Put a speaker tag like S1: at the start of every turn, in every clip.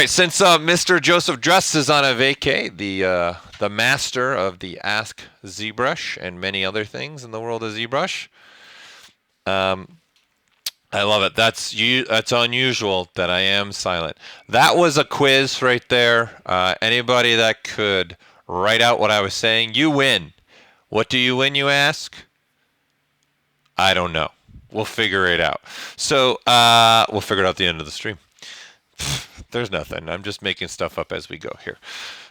S1: Since Mr. Joseph Dress is on a vacay, the master of the Ask ZBrush and many other things in the world of ZBrush, I love it. That's unusual that I am silent. That was a quiz right there. Anybody that could write out what I was saying, you win. What do you win, you ask? I don't know. We'll figure it out. So we'll figure it out at the end of the stream. There's nothing. I'm just making stuff up as we go here.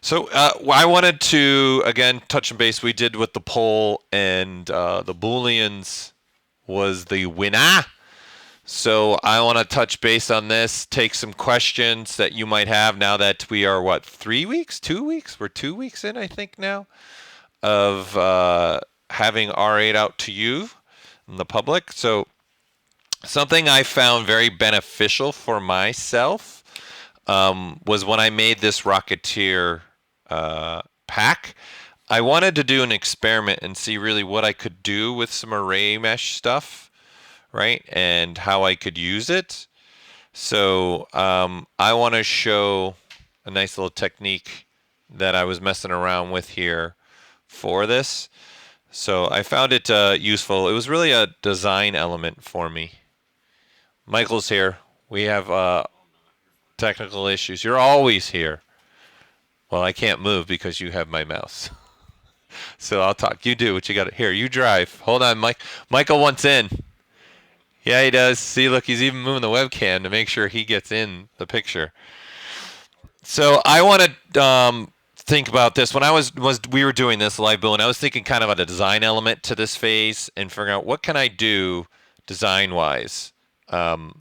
S1: So I wanted to, again, touch and base. We did with the poll, and the Booleans was the winner. So I want to touch base on this, take some questions that you might have now that we are, what, 3 weeks? 2 weeks? We're 2 weeks in, I think, now, of having R8 out to you and the public. So something I found very beneficial for myself was when I made this Rocketeer pack. I wanted to do an experiment and see really what I could do with some array mesh stuff, right? And how I could use it. So I want to show a nice little technique that I was messing around with here for this. So I found it useful. It was really a design element for me. Michael's here. We have technical issues. You're always here. Well, I can't move because you have my mouse. So I'll talk. You do what you got. Here, you drive. Hold on, Mike. Michael wants in. Yeah, he does. See, look, he's even moving the webcam to make sure he gets in the picture. So I want to think about this. When we were doing this live Boolean, I was thinking kind of a design element to this phase and figuring out what can I do design-wise that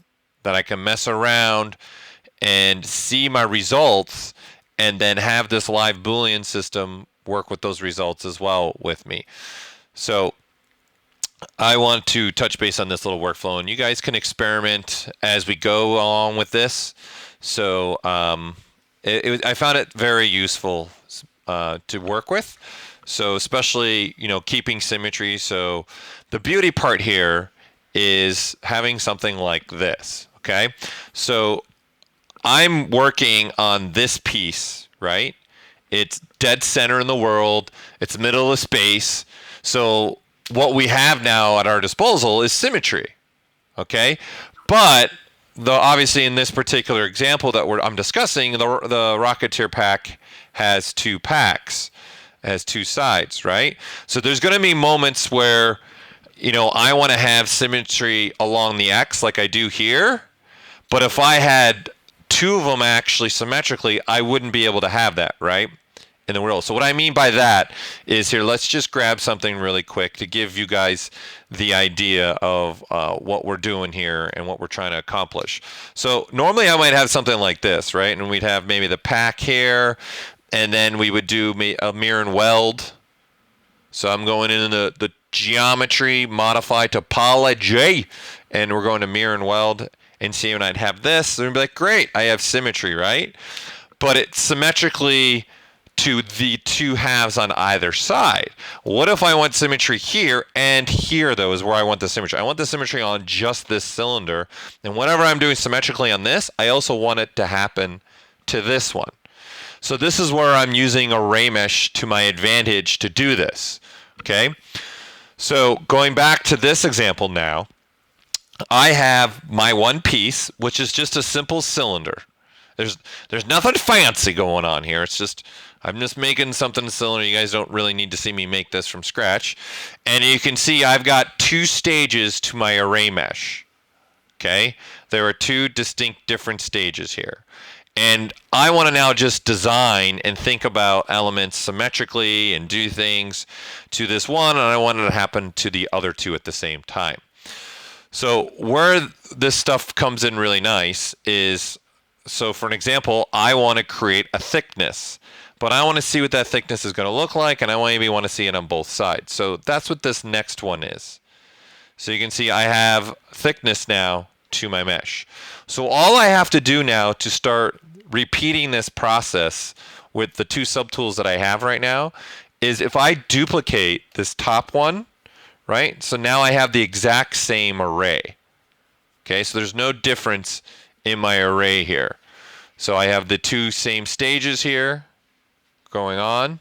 S1: I can mess around and see my results, and then have this live Boolean system work with those results as well with me. So I want to touch base on this little workflow, and you guys can experiment as we go along with this. So I found it very useful to work with. So especially, keeping symmetry. So the beauty part here is having something like this. Okay, so I'm working on this piece, right? It's dead center in the world. It's middle of space. So what we have now at our disposal is symmetry, okay? But obviously in this particular example that I'm discussing, the Rocketeer pack has two packs, has two sides, right? So there's going to be moments where, I want to have symmetry along the X like I do here, but if I had two of them actually symmetrically, I wouldn't be able to have that, right? In the world. So what I mean by that is here, let's just grab something really quick to give you guys the idea of what we're doing here and what we're trying to accomplish. So normally I might have something like this, right? And we'd have maybe the pack here, and then we would do a mirror and weld. So I'm going in the geometry, modify topology, and we're going to mirror and weld. And see, when I'd have this, and be like, great, I have symmetry, right? But it's symmetrically to the two halves on either side. What if I want symmetry here and here, though, is where I want the symmetry. I want the symmetry on just this cylinder. And whatever I'm doing symmetrically on this, I also want it to happen to this one. So this is where I'm using array mesh to my advantage to do this, okay? So going back to this example now, I have my one piece, which is just a simple cylinder. There's nothing fancy going on here. It's just, I'm just making something cylinder. You guys don't really need to see me make this from scratch. And you can see I've got two stages to my array mesh. Okay? There are two distinct different stages here. And I want to now just design and think about elements symmetrically and do things to this one, and I want it to happen to the other two at the same time. So where this stuff comes in really nice is, so for an example, I want to create a thickness, but I want to see what that thickness is going to look like, and I maybe want to see it on both sides. So that's what this next one is. So you can see I have thickness now to my mesh. So all I have to do now to start repeating this process with the two subtools that I have right now is if I duplicate this top one, right? So now I have the exact same array. Okay, so there's no difference in my array here. So I have the two same stages here going on.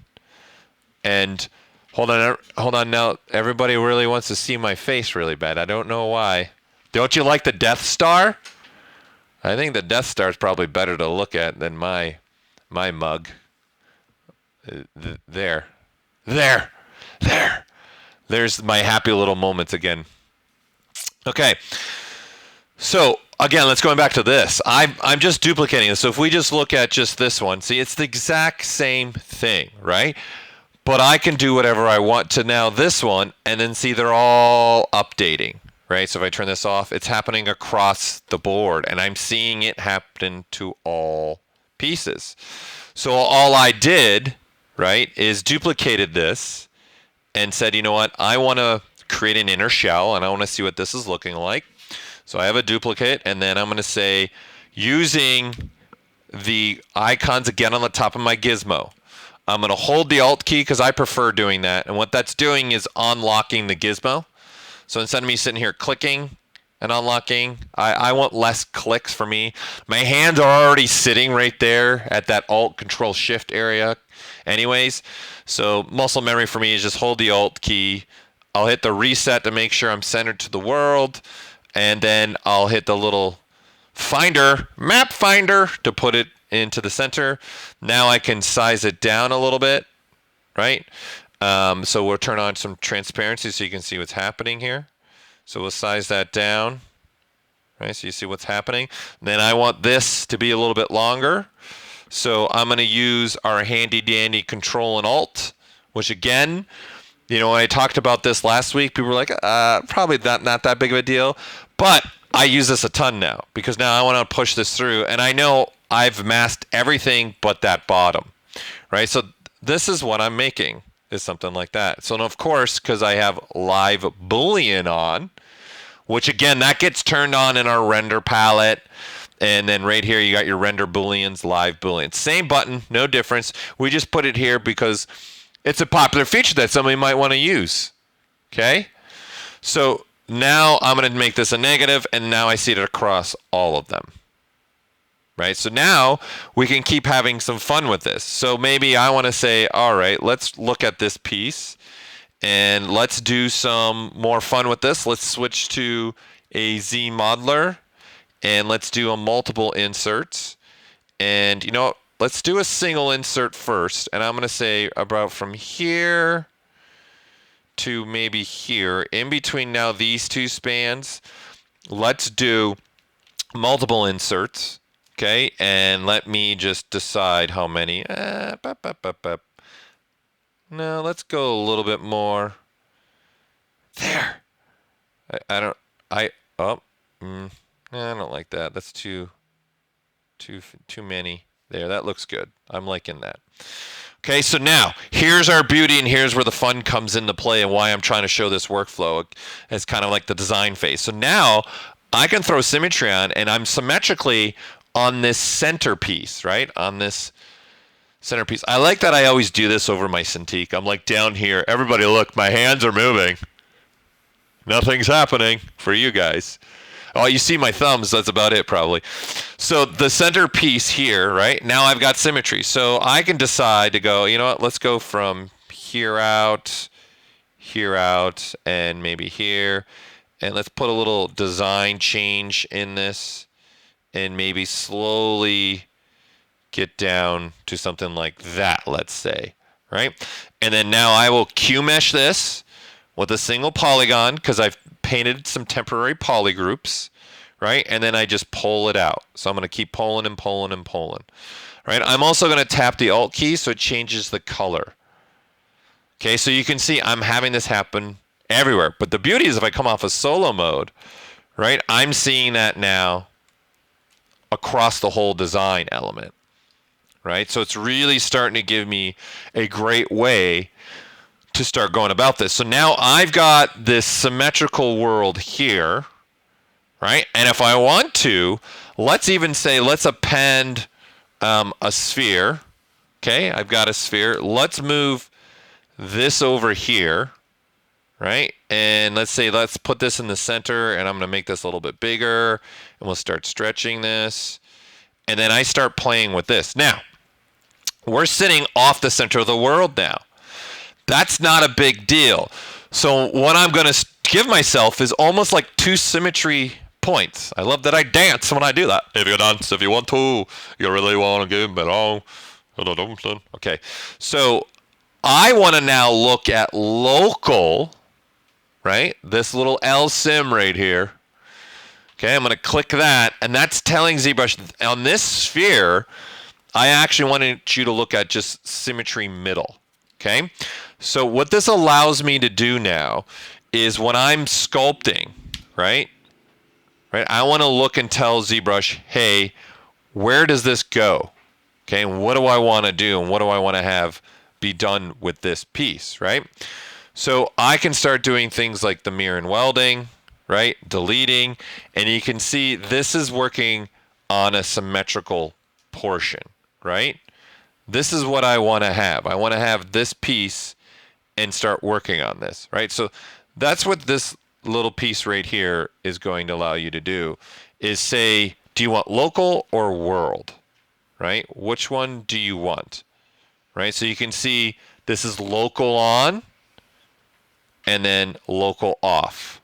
S1: And hold on now. Everybody really wants to see my face really bad. I don't know why. Don't you like the Death Star? I think the Death Star is probably better to look at than my mug. There. There's my happy little moments again. Okay. So again, let's go back to this. I'm just duplicating this. So if we just look at just this one, see, it's the exact same thing, right? But I can do whatever I want to now this one, and then see they're all updating, right? So if I turn this off, it's happening across the board, and I'm seeing it happen to all pieces. So all I did, right, is duplicated this and said, you know what, I want to create an inner shell, and I want to see what this is looking like. So I have a duplicate, and then I'm going to say, using the icons again on the top of my gizmo, I'm going to hold the Alt key because I prefer doing that. And what that's doing is unlocking the gizmo. So instead of me sitting here clicking and unlocking, I want less clicks for me. My hands are already sitting right there at that Alt Control Shift area anyways. So muscle memory for me is just hold the Alt key. I'll hit the reset to make sure I'm centered to the world. And then I'll hit the little finder, map finder, to put it into the center. Now I can size it down a little bit, right? So we'll turn on some transparency so you can see what's happening here. So we'll size that down, right? So you see what's happening. Then I want this to be a little bit longer. So I'm going to use our handy dandy Control and Alt, which again, you know, when I talked about this last week, people were like, probably not that big of a deal. But I use this a ton now because now I want to push this through. And I know I've masked everything but that bottom, right? So this is what I'm making, is something like that. So of course, because I have live Boolean on, which again, that gets turned on in our render palette. And then right here, you got your render Booleans, live Booleans. Same button, no difference. We just put it here because it's a popular feature that somebody might want to use, okay? So now I'm going to make this a negative, and now I see it across all of them, right? So now we can keep having some fun with this. So maybe I want to say, all right, let's look at this piece, and let's do some more fun with this. Let's switch to a Z modeler, and let's do a multiple inserts. And you know what? Let's do a single insert first, and I'm going to say about from here to maybe here. In between now these two spans, let's do multiple inserts, okay? And let me just decide how many. No, let's go a little bit more. There. I don't like that. That's too many. There, that looks good. I'm liking that. Okay, so now here's our beauty, and here's where the fun comes into play, and why I'm trying to show this workflow as kind of like the design phase. So now I can throw symmetry on, and I'm symmetrically on this centerpiece, right? On this centerpiece. I like that I always do this over my Cintiq. I'm like down here. Everybody look, my hands are moving. Nothing's happening for you guys. Oh, you see my thumbs, that's about it probably. So the centerpiece here, right? Now I've got symmetry. So I can decide to go, you know what, let's go from here out, and maybe here. And let's put a little design change in this and maybe slowly get down to something like that, let's say, right? And then now I will Q-mesh this with a single polygon because I've painted some temporary polygroups, right? And then I just pull it out. So I'm going to keep pulling and pulling and pulling, right? I'm also going to tap the Alt key so it changes the color. Okay, so you can see I'm having this happen everywhere. But the beauty is if I come off of solo mode, right, I'm seeing that now across the whole design element, right? So it's really starting to give me a great way to start going about this. So now I've got this symmetrical world here, right? And if I want to, let's even say, let's append a sphere. Okay, I've got a sphere. Let's move this over here, right? And let's say, let's put this in the center, and I'm going to make this a little bit bigger, and we'll start stretching this. and then I start playing with this. Now, we're sitting off the center of the world now. That's not a big deal. So what I'm going to give myself is almost like 2 symmetry points. I love that I dance when I do that. If you dance, if you want to, you really want to give me all. Okay, so I want to now look at local, right? This little L sim right here. Okay, I'm going to click that, and that's telling ZBrush on this sphere, I actually wanted you to look at just symmetry middle. Okay, so what this allows me to do now is when I'm sculpting, right? I want to look and tell ZBrush, hey, where does this go? Okay, and what do I want to do, and what do I want to have be done with this piece, right? So I can start doing things like the mirror and welding, right? Deleting, and you can see this is working on a symmetrical portion, right? This is what I want to have. I want to have this piece and start working on this, right? So that's what this little piece right here is going to allow you to do, is say, do you want local or world, right? Which one do you want, right? So you can see this is local on and then local off,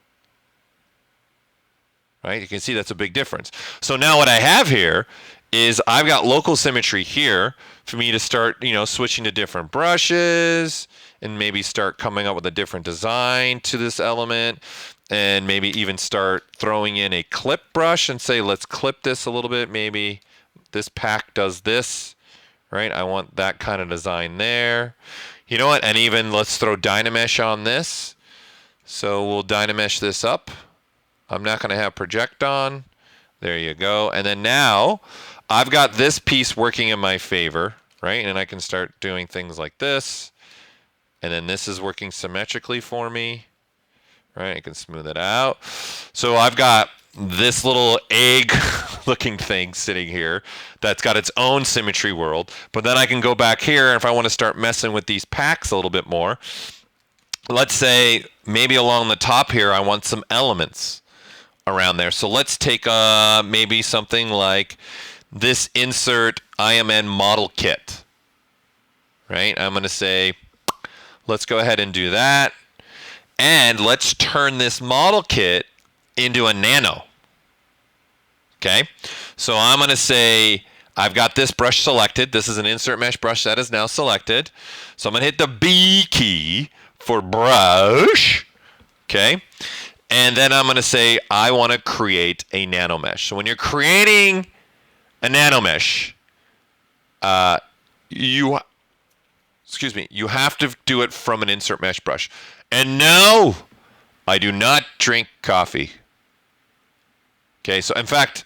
S1: right? You can see that's a big difference. So now what I have here is I've got local symmetry here for me to start, switching to different brushes and maybe start coming up with a different design to this element, and maybe even start throwing in a clip brush and say, let's clip this a little bit. Maybe this pack does this, right? I want that kind of design there. You know what? And even let's throw Dynamesh on this. So we'll Dynamesh this up. I'm not going to have project on. There you go. And then now I've got this piece working in my favor, right? And I can start doing things like this. And then this is working symmetrically for me, right? I can smooth it out. So I've got this little egg looking thing sitting here that's got its own symmetry world. But then I can go back here, and if I want to start messing with these packs a little bit more, let's say maybe along the top here I want some elements around there. So let's take maybe something like this insert IMN model kit, right? I'm going to say, let's go ahead and do that. And let's turn this model kit into a nano. Okay, so I'm going to say I've got this brush selected. This is an insert mesh brush that is now selected. So I'm going to hit the B key for brush. Okay, and then I'm going to say I want to create a nano mesh. So when you're creating a nano mesh, you have to do it from an insert mesh brush. And no, I do not drink coffee. Okay, so in fact,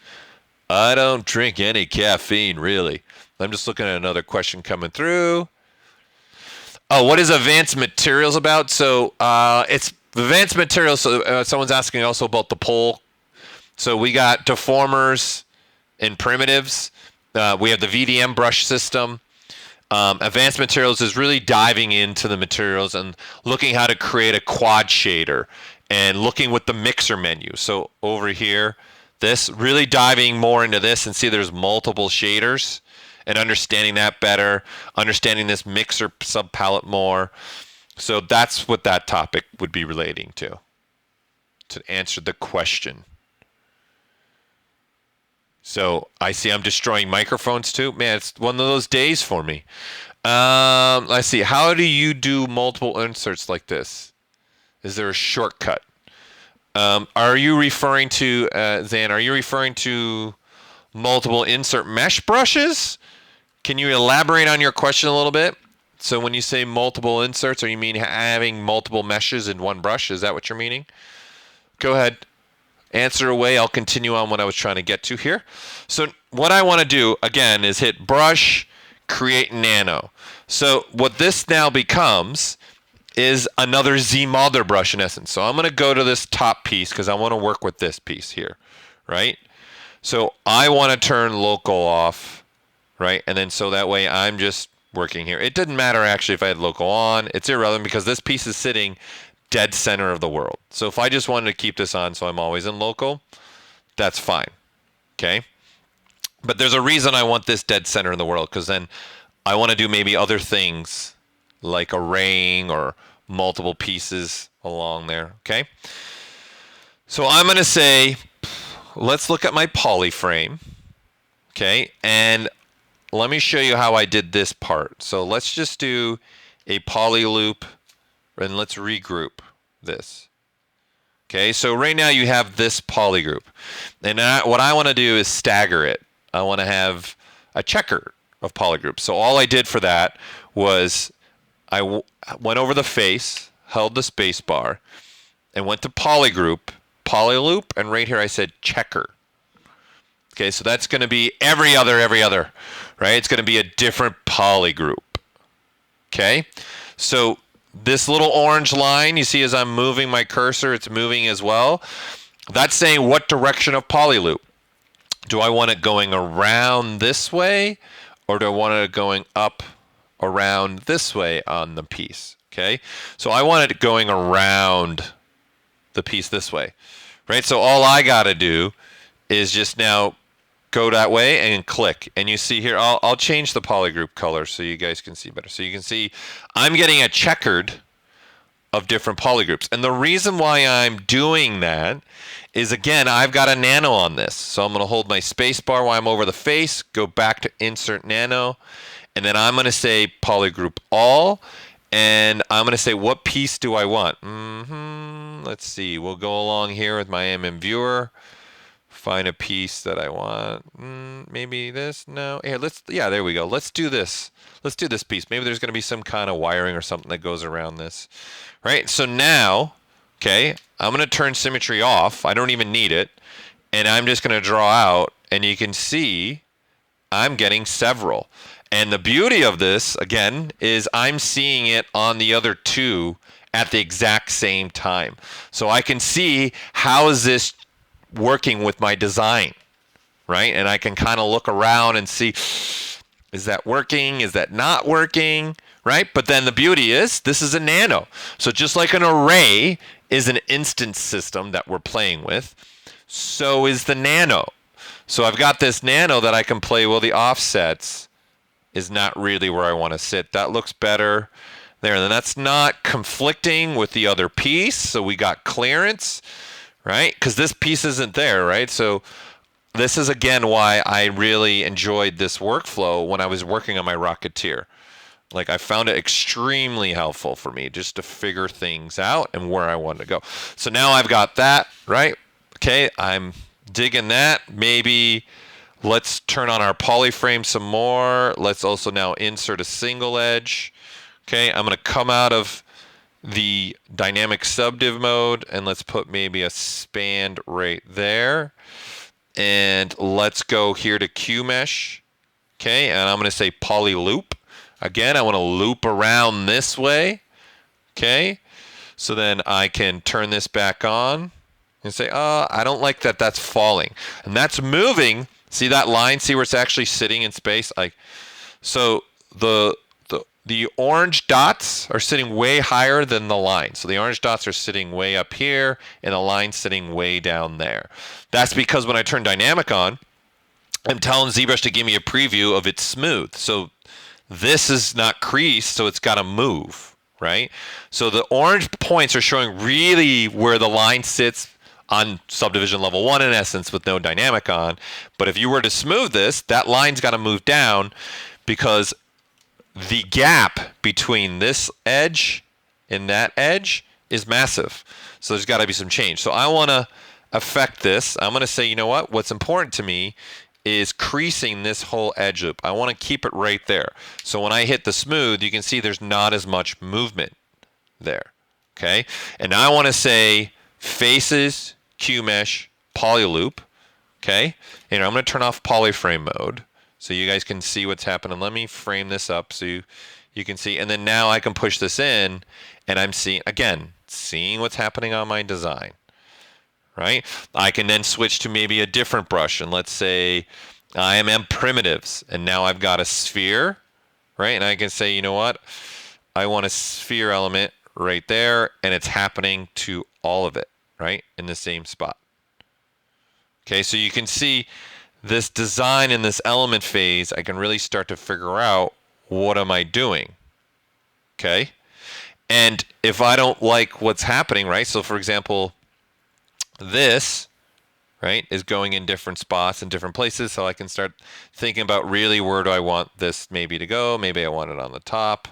S1: I don't drink any caffeine, really. I'm just looking at another question coming through. Oh, what is advanced materials about? So it's advanced materials. So someone's asking also about the poll. So we got deformers and primitives. We have the VDM brush system. Advanced materials is really diving into the materials and looking how to create a quad shader and looking with the mixer menu. So over here, this really diving more into this and see there's multiple shaders and understanding that better, understanding this mixer sub palette more. So that's what that topic would be relating to answer the question. So I see I'm destroying microphones too. Man, it's one of those days for me. Let's see. How do you do multiple inserts like this? Is there a shortcut? Are you referring to, Zan, are you referring to multiple insert mesh brushes? Can you elaborate on your question a little bit? So when you say multiple inserts, are you mean having multiple meshes in one brush? Is that what you're meaning? Go ahead. Answer away. I'll continue on what I was trying to get to here. So what I want to do, again, is hit brush, create nano. So what this now becomes is another Z-Molder brush in essence. So I'm going to go to this top piece because I want to work with this piece here, right? So I want to turn local off, right? And then so that way I'm just working here. It didn't matter actually if I had local on. It's irrelevant because this piece is sitting dead center of the world. So if I just wanted to keep this on so I'm always in local, that's fine. Okay. But there's a reason I want this dead center in the world, because then I want to do maybe other things like arraying or multiple pieces along there. Okay. So I'm going to say, let's look at my polyframe. Okay. And let me show you how I did this part. So let's just do a poly loop and let's regroup this. Okay, so right now you have this poly group. And what I want to do is stagger it. I want to have a checker of poly groups. So all I did for that was I went over the face, held the space bar, and went to polygroup, polyloop, and right here I said checker. Okay, so that's going to be every other, right? It's going to be a different polygroup. Okay, so this little orange line you see as I'm moving my cursor, it's moving as well. That's saying what direction of polyloop. Do I want it going around this way, or do I want it going up around this way on the piece? Okay, so I want it going around the piece this way, right? So all I got to do is just now go that way and click, and you see here I'll change the polygroup color so you guys can see better. So you can see I'm getting a checkered of different polygroups, and the reason why I'm doing that is, again, I've got a nano on this, so I'm going to hold my space bar while I'm over the face, go back to insert nano, and then I'm going to say polygroup all, and I'm going to say what piece do I want. Let's see, we'll go along here with my viewer. Find a piece that I want. Maybe this. No. Here, yeah, there we go. Let's do this. Let's do this piece. Maybe there's going to be some kind of wiring or something that goes around this. Right? So now, okay, I'm going to turn symmetry off. I don't even need it. And I'm just going to draw out, and you can see I'm getting several. And the beauty of this, again, is I'm seeing it on the other two at the exact same time. So I can see how is this working with my design, right? And I can kind of look around and see, is that working? Is that not working? Right? But then the beauty is this is a nano. So just like an array is an instance system that we're playing with, so is the nano. So I've got this nano that I can play. Well, the offsets is not really where I want to sit. That looks better there. And then that's not conflicting with the other piece. So we got clearance. Right? Because this piece isn't there, right? So this is, again, why I really enjoyed this workflow when I was working on my Rocketeer. Like, I found it extremely helpful for me just to figure things out and where I wanted to go. So now I've got that, right? Okay, I'm digging that. Maybe let's turn on our polyframe some more. Let's also now insert a single edge. Okay, I'm going to come out of the dynamic subdiv mode, and let's put maybe a span right there, and let's go here to Q mesh. Okay, and I'm going to say poly loop. Again, I want to loop around this way. Okay, so then I can turn this back on and say, I don't like that. That's falling, and that's moving. See that line? See where it's actually sitting in space? Like, so the orange dots are sitting way higher than the line. So the orange dots are sitting way up here, and the line sitting way down there. That's because when I turn dynamic on, I'm telling ZBrush to give me a preview of its smooth. So this is not creased, so it's got to move, right? So the orange points are showing really where the line sits on subdivision level 1, in essence, with no dynamic on. But if you were to smooth this, that line's got to move down, because the gap between this edge and that edge is massive. So there's got to be some change. So I want to affect this. I'm going to say, you know what? What's important to me is creasing this whole edge loop. I want to keep it right there. So when I hit the smooth, you can see there's not as much movement there. Okay? And now I want to say faces, Q mesh, poly loop. Okay? And I'm going to turn off polyframe mode, so you guys can see what's happening. Let me frame this up so you can see. And then now I can push this in, and I'm seeing what's happening on my design. Right? I can then switch to maybe a different brush, and let's say IMM primitives, and now I've got a sphere, right? And I can say, you know what? I want a sphere element right there, and it's happening to all of it, right? In the same spot. Okay, so you can see this design in this element phase, I can really start to figure out what am I doing, okay? And if I don't like what's happening, right? So for example, this, right, is going in different spots in different places, so I can start thinking about really where do I want this maybe to go. Maybe I want it on the top,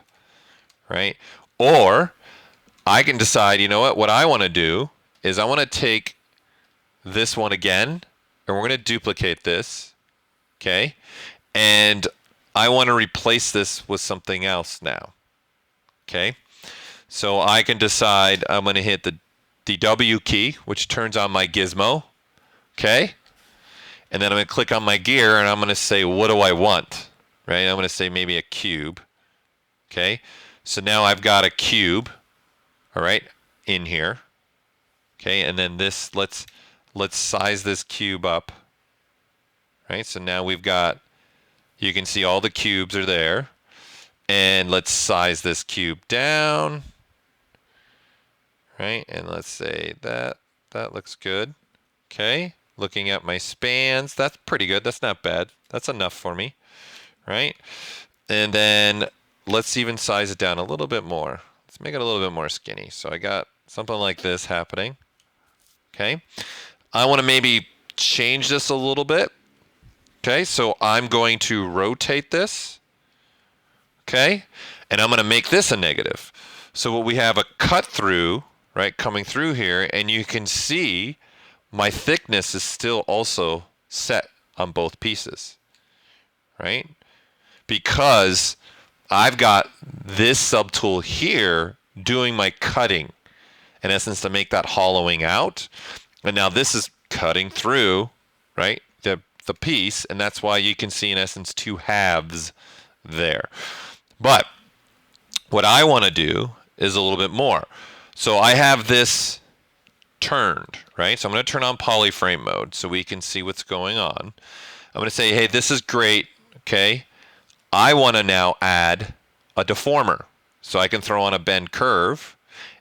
S1: right? Or I can decide, you know what I want to do is I want to take this one again, and we're going to duplicate this, okay? And I want to replace this with something else now, okay? So I can decide I'm going to hit the W key, which turns on my gizmo, okay? And then I'm going to click on my gear, and I'm going to say, what do I want, right? I'm going to say maybe a cube, okay? So now I've got a cube, all right, in here, okay? And then this, let's size this cube up, right? So now we've got, you can see all the cubes are there. And let's size this cube down, right? And let's say that looks good. Okay, looking at my spans, that's pretty good. That's not bad. That's enough for me, right? And then let's even size it down a little bit more. Let's make it a little bit more skinny. So I got something like this happening. Okay, I want to maybe change this a little bit. Okay, so I'm going to rotate this. Okay, and I'm going to make this a negative. So what we have a cut through, right, coming through here, and you can see my thickness is still also set on both pieces, right? Because I've got this subtool here doing my cutting, in essence, to make that hollowing out. And now this is cutting through, right, the piece, and that's why you can see, in essence, two halves there. But what I want to do is a little bit more. So I have this turned, right? So I'm going to turn on polyframe mode so we can see what's going on. I'm going to say, hey, this is great, okay? I want to now add a deformer. So I can throw on a bend curve,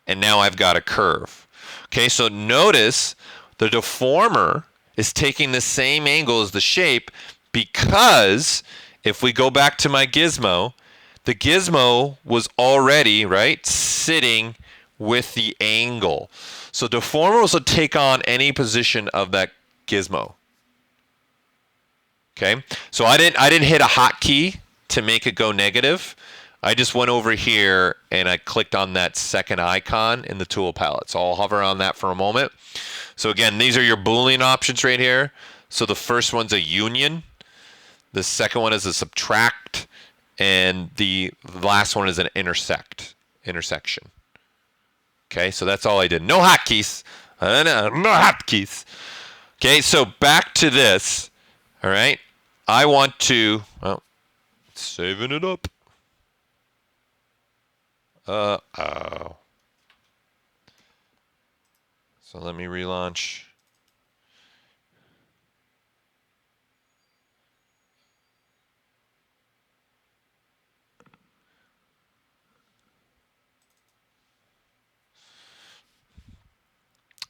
S1: and now I've got a curve. Okay, so notice the deformer is taking the same angle as the shape, because if we go back to my gizmo, the gizmo was already, right, sitting with the angle. So deformers will take on any position of that gizmo. Okay, so I didn't hit a hotkey to make it go negative. I just went over here and I clicked on that second icon in the tool palette. So I'll hover on that for a moment. So again, these are your Boolean options right here. So the first one's a union. The second one is a subtract. And the last one is an intersection. Okay, so that's all I did. No hotkeys. No hotkeys. Okay, so back to this. All right, I want to, well, saving it up. Oh. So let me relaunch.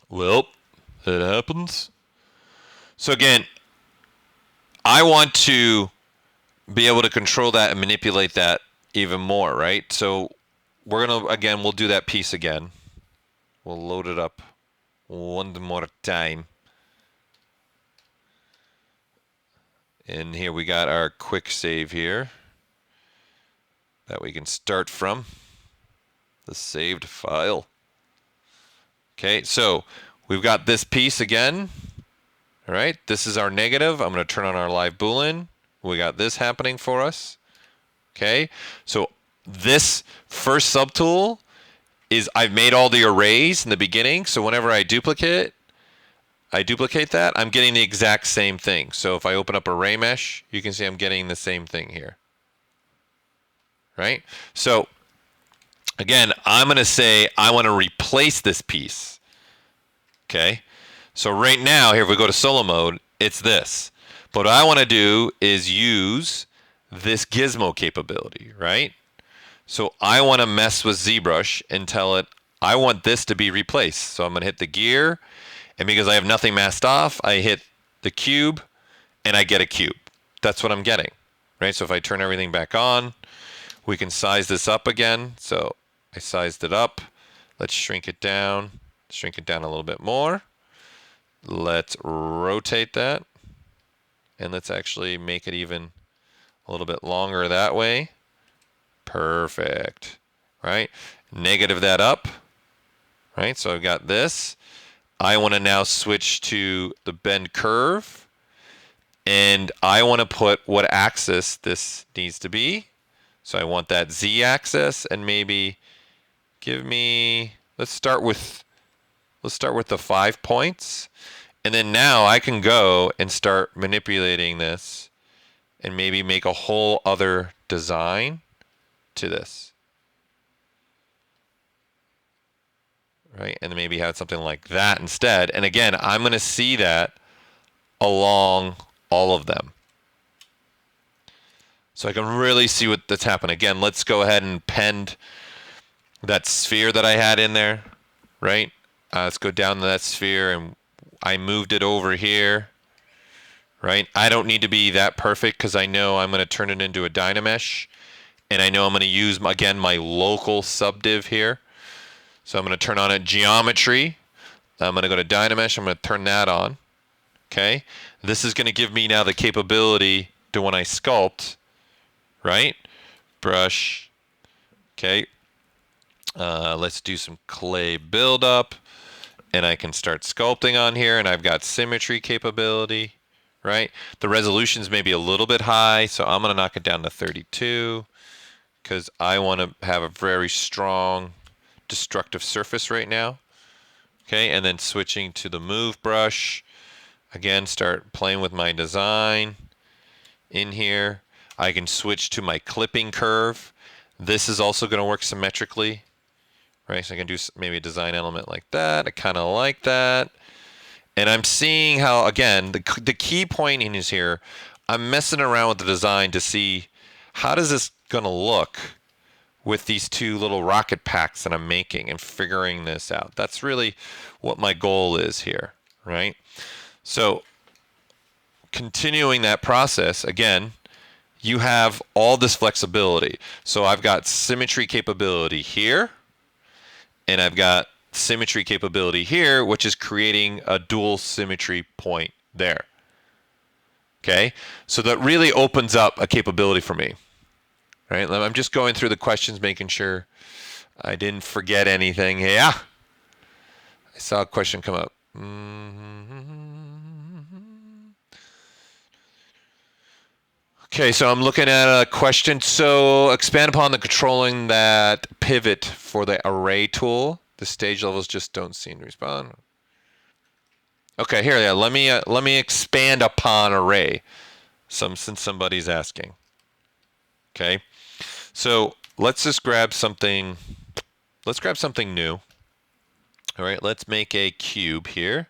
S1: Well, it happens. So again, I want to be able to control that and manipulate that even more, right? So we're gonna, again, we'll do that piece again. We'll load it up one more time. And here we got our quick save here that we can start from, the saved file. Okay, so we've got this piece again. All right, this is our negative. I'm going to turn on our live Boolean. We got this happening for us. Okay, so this first subtool is, I've made all the arrays in the beginning. So whenever I duplicate that, I'm getting the exact same thing. So if I open up array mesh, you can see I'm getting the same thing here. Right? So again, I'm going to say I want to replace this piece. Okay? So right now, here if we go to solo mode, it's this. But what I want to do is use this gizmo capability, right? So I want to mess with ZBrush and tell it I want this to be replaced. So I'm going to hit the gear, and because I have nothing masked off, I hit the cube, and I get a cube. That's what I'm getting, right? So if I turn everything back on, we can size this up again. So I sized it up. Let's shrink it down a little bit more. Let's rotate that, and let's actually make it even a little bit longer that way. Perfect, right? Negative that up, right? So I've got this. I want to now switch to the bend curve, and I want to put what axis this needs to be. So I want that z-axis, and maybe give me, let's start with the 5 points, and then now I can go and start manipulating this and maybe make a whole other design to this, right? And maybe have something like that instead. And again, I'm going to see that along all of them, so I can really see that's happening. Again, let's go ahead and pend that sphere that I had in there, right? Let's go down to that sphere, and I moved it over here, right? I don't need to be that perfect because I know I'm going to turn it into a Dynamesh, and I know I'm going to use, again, my local subdiv here. So I'm going to turn on a geometry. I'm going to go to Dynamesh. I'm going to turn that on. Okay? This is going to give me now the capability to, when I sculpt, right? Brush. Okay. Let's do some clay buildup, and I can start sculpting on here, and I've got symmetry capability, right? The resolution's maybe a little bit high, so I'm going to knock it down to 32 because I want to have a very strong destructive surface right now. Okay, and then switching to the move brush. Again, start playing with my design in here. I can switch to my clipping curve. This is also going to work symmetrically, right? So I can do maybe a design element like that. I kind of like that. And I'm seeing how, again, the key point in is here, I'm messing around with the design to see how does this going to look with these two little rocket packs that I'm making and figuring this out. That's really what my goal is here, right? So continuing that process, again, you have all this flexibility. So I've got symmetry capability here, and I've got symmetry capability here, which is creating a dual symmetry point there. Okay, so that really opens up a capability for me. Right, I'm just going through the questions, making sure I didn't forget anything. Yeah, I saw a question come up. Okay, so I'm looking at a question. So expand upon the controlling that pivot for the array tool. The stage levels just don't seem to respond. Okay, here, yeah. Let me expand upon array. Since somebody's asking. Okay, so let's just grab something. Let's grab something new. All right, let's make a cube here.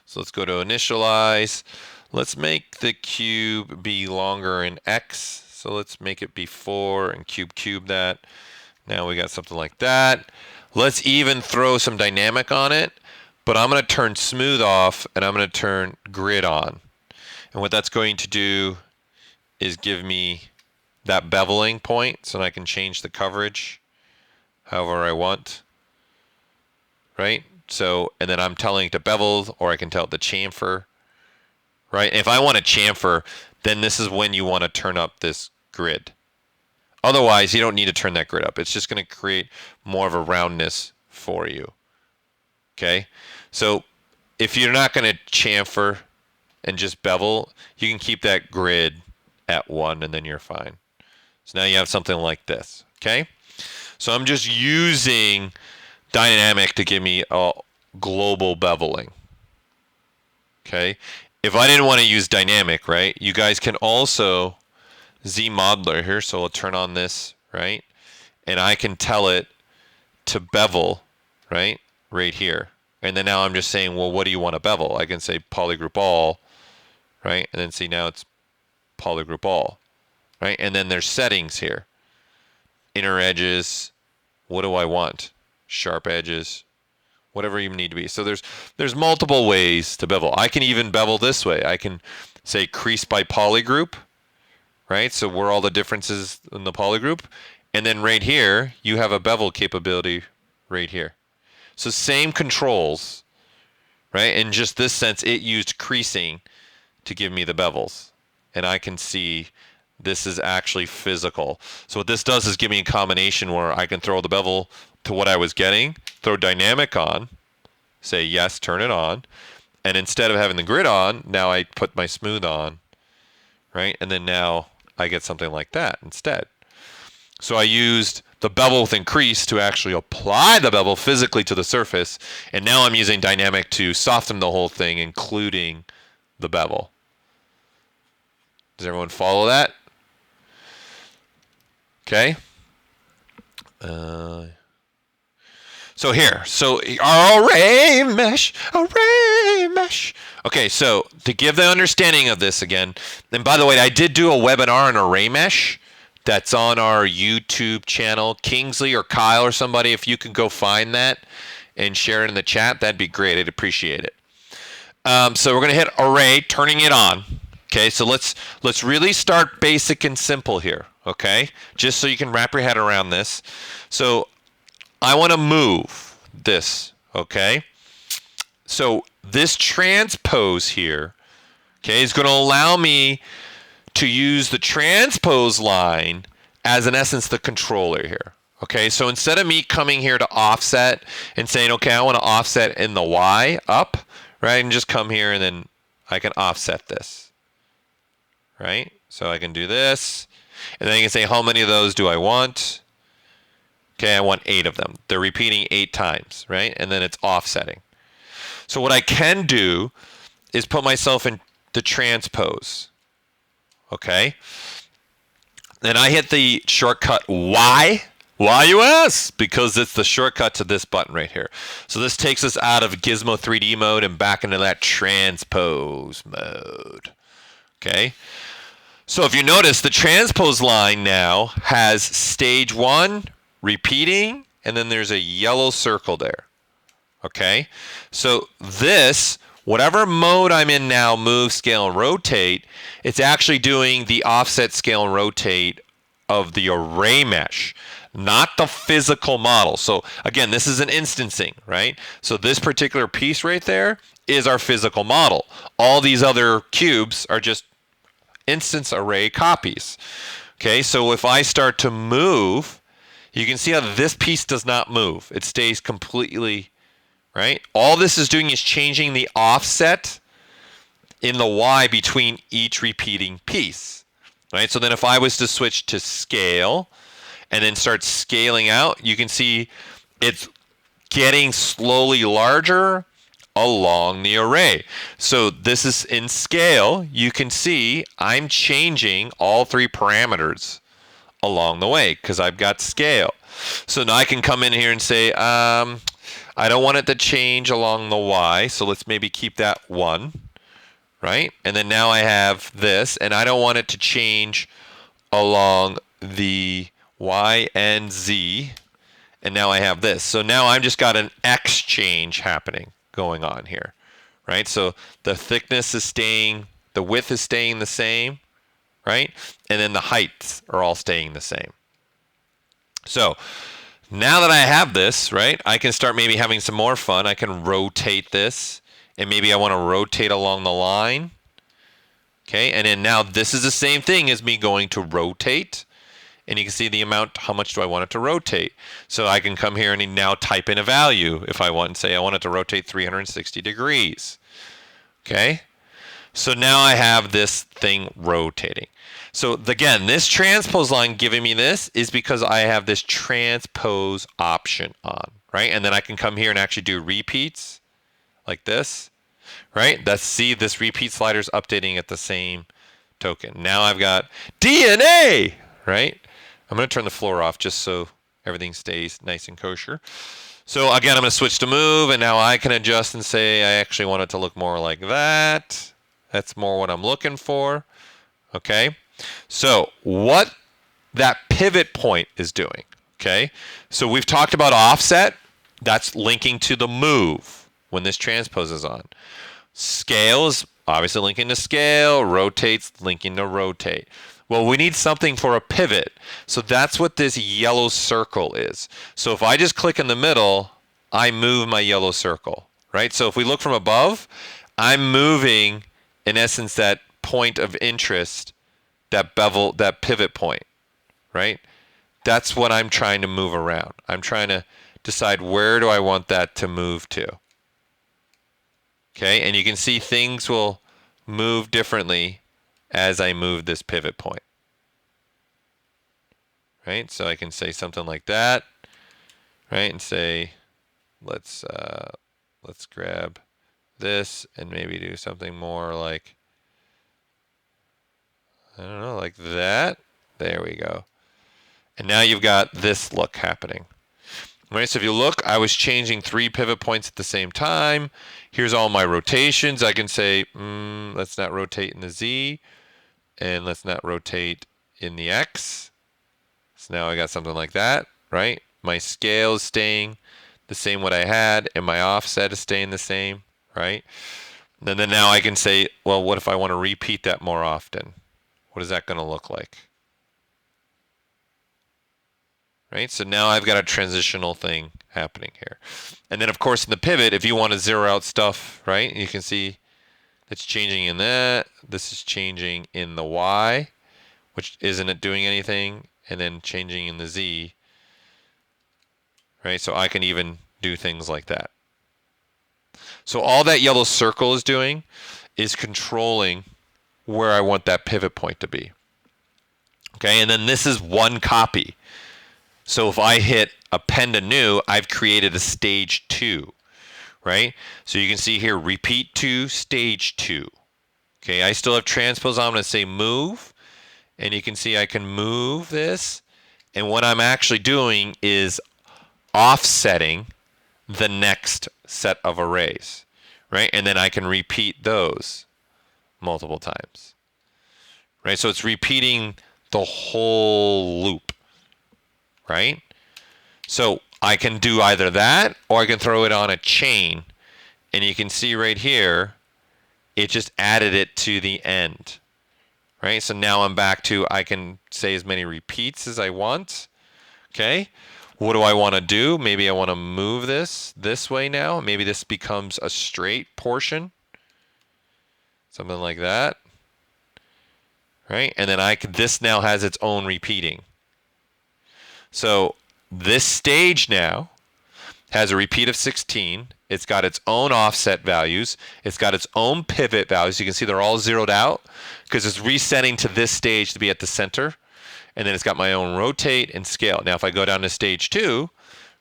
S1: So let's go to initialize. Let's make the cube be longer in X. So let's make it be 4 and cube that. Now we got something like that. Let's even throw some dynamic on it, but I'm going to turn smooth off and I'm going to turn grid on. And what that's going to do is give me that beveling point so I can change the coverage however I want. Right? So, and then I'm telling it to bevel, or I can tell it to chamfer. Right? And if I want to chamfer, then this is when you want to turn up this grid. Otherwise, you don't need to turn that grid up. It's just going to create more of a roundness for you. Okay? So if you're not going to chamfer and just bevel, you can keep that grid at 1 and then you're fine. So now you have something like this. Okay? So I'm just using dynamic to give me a global beveling. Okay? If I didn't want to use dynamic, right, you guys can also ZModeler here. So I'll turn on this, right? And I can tell it to bevel, right, right here. And then now I'm just saying, well, what do you want to bevel? I can say polygroup all, right? And then see now it's polygroup all, right? And then there's settings here. Inner edges, what do I want? Sharp edges, whatever you need to be. So there's multiple ways to bevel. I can even bevel this way. I can say crease by polygroup, right? So where all the differences in the polygroup. And then right here, you have a bevel capability right here. So same controls, right? In just this sense, it used creasing to give me the bevels. And I can see this is actually physical. So what this does is give me a combination where I can throw the bevel to what I was getting, throw dynamic on, say yes, turn it on. And instead of having the grid on, now I put my smooth on, right? And then now I get something like that instead. So I used the bevel with increase to actually apply the bevel physically to the surface. And now I'm using dynamic to soften the whole thing, including the bevel. Does everyone follow that? Okay. So here, so our array mesh. Okay, so to give the understanding of this again, and by the way, I did do a webinar on array mesh that's on our YouTube channel. Kingsley or Kyle or somebody, if you can go find that and share it in the chat, that'd be great. I'd appreciate it. So we're gonna hit array, turning it on. Okay, so let's really start basic and simple here. Okay, just so you can wrap your head around this. So I want to move this, okay? So this transpose here, okay, is going to allow me to use the transpose line as, in essence, the controller here. Okay, so instead of me coming here to offset and saying, okay, I want to offset in the Y up, right, and just come here and then I can offset this, right? So I can do this, and then I can say, how many of those do I want? Okay, I want 8 of them. They're repeating 8 times, right? And then it's offsetting. So what I can do is put myself in the transpose. Okay? Then I hit the shortcut Y. Why, you ask? Because it's the shortcut to this button right here. So this takes us out of Gizmo 3D mode and back into that transpose mode. Okay? So if you notice, the transpose line now has stage 1, repeating, and then there's a yellow circle there. Okay, so this, whatever mode I'm in now, move, scale, and rotate, it's actually doing the offset, scale, and rotate of the array mesh, not the physical model. So again, this is an instancing, right? So this particular piece right there is our physical model. All these other cubes are just instance array copies. Okay, so if I start to move, you can see how this piece does not move. It stays completely, right? All this is doing is changing the offset in the Y between each repeating piece, right? So then if I was to switch to scale and then start scaling out, you can see it's getting slowly larger along the array. So this is in scale. You can see I'm changing all 3 parameters along the way because I've got scale. So now I can come in here and say, I don't want it to change along the Y, so let's maybe keep that 1, right? And then now I have this, and I don't want it to change along the Y and Z, and now I have this. So now I've just got an X change happening going on here, right? So the thickness is staying, the width is staying the same, right? And then the heights are all staying the same. So now that I have this, right, I can start maybe having some more fun. I can rotate this, and maybe I want to rotate along the line. Okay, and then now this is the same thing as me going to rotate. And you can see the amount, how much do I want it to rotate? So I can come here and now type in a value if I want and say I want it to rotate 360 degrees. Okay, so now I have this thing rotating. So again, this transpose line giving me this is because I have this transpose option on, right? And then I can come here and actually do repeats like this, right? See, this repeat slider is updating at the same token. Now I've got DNA, right? I'm going to turn the floor off just so everything stays nice and kosher. So again, I'm going to switch to move, and now I can adjust and say I actually want it to look more like that. That's more what I'm looking for. Okay, so what that pivot point is doing, okay? So we've talked about offset. That's linking to the move when this transpose is on. Scale is obviously linking to scale, rotates, linking to rotate. Well, we need something for a pivot. So that's what this yellow circle is. So if I just click in the middle, I move my yellow circle, right? So if we look from above, I'm moving, in essence, that point of interest, that bevel, that pivot point, right? That's what I'm trying to move around. I'm trying to decide where do I want that to move to. Okay, and you can see things will move differently as I move this pivot point. Right, so I can say something like that, right, and say, let's grab this and maybe do something more like, I don't know, like that. There we go. And now you've got this look happening. Right, so if you look, I was changing 3 pivot points at the same time. Here's all my rotations. I can say, let's not rotate in the Z, and let's not rotate in the X. So now I got something like that, right? My scale is staying the same what I had, and my offset is staying the same, right? And then now I can say, well, what if I want to repeat that more often? What is that going to look like? Right, so now I've got a transitional thing happening here. And then of course in the pivot, if you want to zero out stuff, right, you can see it's changing in that. This is changing in the Y, which isn't it doing anything, and then changing in the Z. Right, so I can even do things like that. So all that yellow circle is doing is controlling where I want that pivot point to be. Okay, and then this is one copy. So if I hit append to new, I've created a stage 2, right? So you can see here, repeat to stage 2. Okay, I still have transpose. I'm going to say move, and you can see I can move this. And what I'm actually doing is offsetting the next set of arrays, right? And then I can repeat those multiple times, right? So it's repeating the whole loop. Right? So I can do either that, or I can throw it on a chain. And you can see right here, it just added it to the end. Right? So now I'm back to, I can say as many repeats as I want. Okay? What do I want to do? Maybe I want to move this way now. Maybe this becomes a straight portion. Something like that. Right? And then this now has its own repeating. So this stage now has a repeat of 16. It's got its own offset values. It's got its own pivot values. You can see they're all zeroed out because it's resetting to this stage to be at the center. And then it's got my own rotate and scale. Now if I go down to stage 2,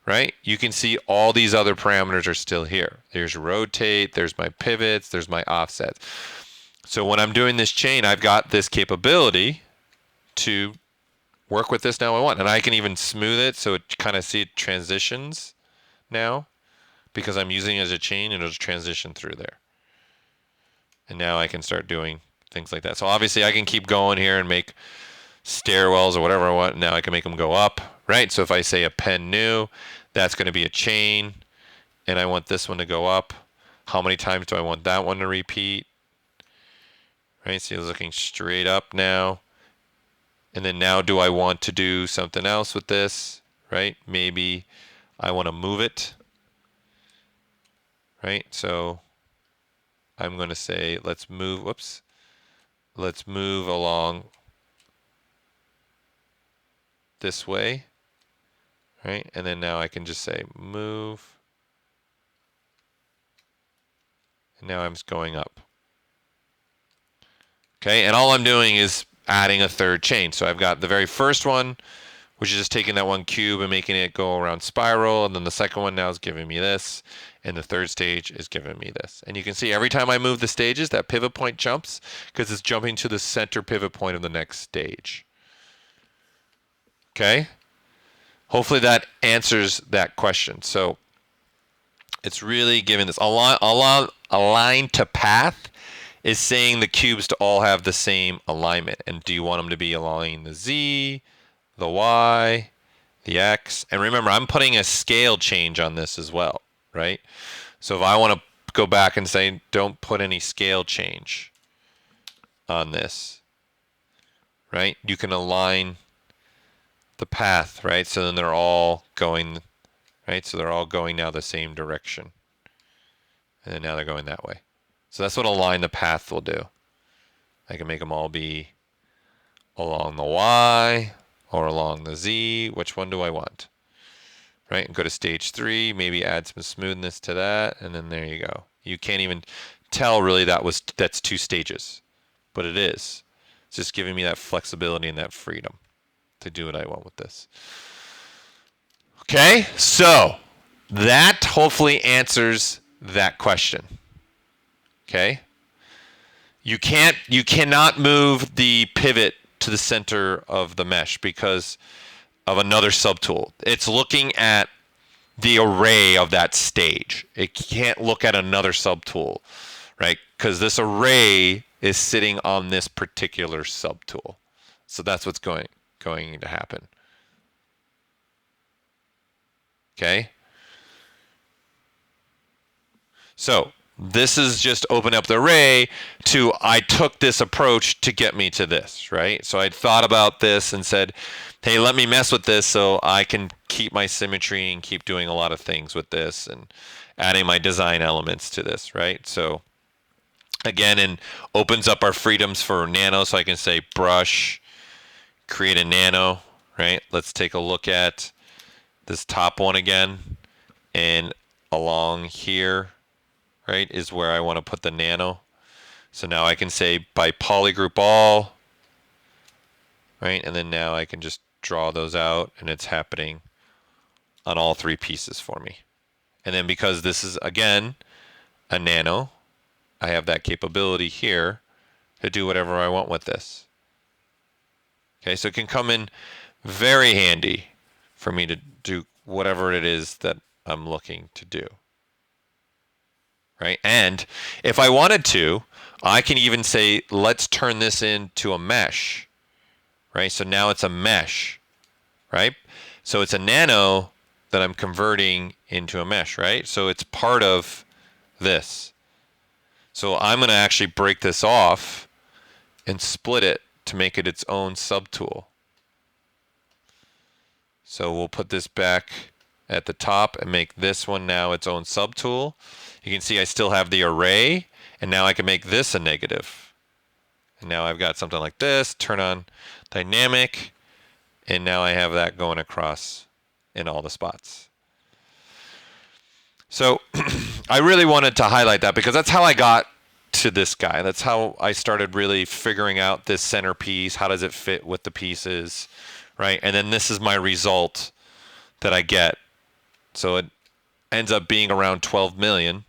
S1: right, you can see all these other parameters are still here. There's rotate, there's my pivots, there's my offsets. So when I'm doing this chain, I've got this capability to work with this now I want. And I can even smooth it so it kind of see it transitions now because I'm using it as a chain and it'll transition through there. And now I can start doing things like that. So obviously I can keep going here and make stairwells or whatever I want. Now I can make them go up, right? So if I say append new, that's going to be a chain and I want this one to go up. How many times do I want that one to repeat? Right, so you're looking straight up now. And then now do I want to do something else with this, right? Maybe I want to move it, right? So I'm going to say, let's move, let's move along this way, right? And then now I can just say move. And now I'm just going up. Okay, and all I'm doing is adding a third chain. So I've got the very first one, which is just taking that one cube and making it go around spiral. And then the second one now is giving me this. And the third stage is giving me this. And you can see every time I move the stages, that pivot point jumps because it's jumping to the center pivot point of the next stage. Okay? Hopefully that answers that question. So it's really giving this align to path is saying the cubes to all have the same alignment. And do you want them to be along the Z, the Y, the X? And remember, I'm putting a scale change on this as well, right? So if I want to go back and say, don't put any scale change on this, right? You can align the path, right? So then they're all going, right? So they're all going now the same direction. And then now they're going that way. So that's what align the path will do. I can make them all be along the Y or along the Z. Which one do I want? Right, and go to stage 3, maybe add some smoothness to that, and then there you go. You can't even tell really that's 2 stages, but it is. It's just giving me that flexibility and that freedom to do what I want with this. Okay, so that hopefully answers that question. Okay, you cannot move the pivot to the center of the mesh because of another subtool. It's looking at the array of that stage. It can't look at another subtool, right? Because this array is sitting on this particular subtool. So that's what's going to happen. Okay? So this is just open up the array to, I took this approach to get me to this, right? So I thought about this and said, hey, let me mess with this so I can keep my symmetry and keep doing a lot of things with this and adding my design elements to this, right? So again, and opens up our freedoms for nano. So I can say brush, create a nano, right? Let's take a look at this top one again. And along here, right, is where I want to put the nano. So now I can say by polygroup all, right? And then now I can just draw those out and it's happening on all 3 pieces for me. And then because this is, again, a nano, I have that capability here to do whatever I want with this. Okay, so it can come in very handy for me to do whatever it is that I'm looking to do. Right? And if I wanted to, I can even say, let's turn this into a mesh. Right? So now it's a mesh. Right? So it's a nano that I'm converting into a mesh, right? So it's part of this. So I'm going to actually break this off and split it to make it its own subtool. So we'll put this back at the top and make this one now its own subtool. You can see I still have the array, and now I can make this a negative. And now I've got something like this, turn on dynamic, and now I have that going across in all the spots. So I really wanted to highlight that because that's how I got to this guy. That's how I started really figuring out this centerpiece. How does it fit with the pieces, right? And then this is my result that I get. So it ends up being around 12 million,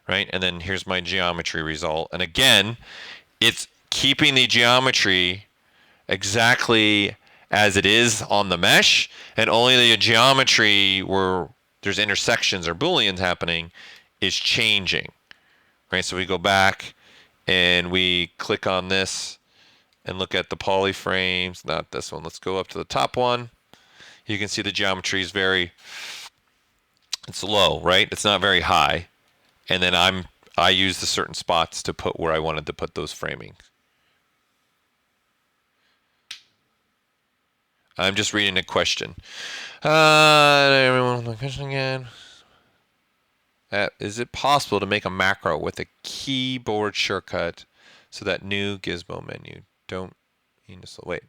S1: right? And then here's my geometry result. And again, it's keeping the geometry exactly as it is on the mesh, and only the geometry where there's intersections or Booleans happening is changing, right? So we go back and we click on this and look at the polyframes, not this one. Let's go up to the top one. You can see the geometry is it's low, right? It's not very high. And then I use the certain spots to put where I wanted to put those framings. I'm just reading a question. Everyone, question again. Is it possible to make a macro with a keyboard shortcut so that new gizmo menu? Don't mean to wait.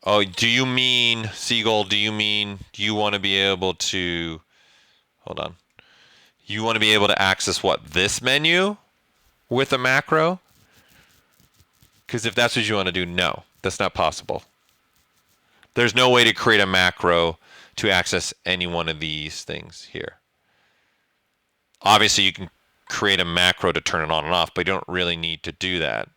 S1: Oh, do you mean, Seagull, do you mean you want to be able to, hold on. You want to be able to access what, this menu with a macro? Because if that's what you want to do, no, that's not possible. There's no way to create a macro to access any one of these things here. Obviously, you can create a macro to turn it on and off, but you don't really need to do that,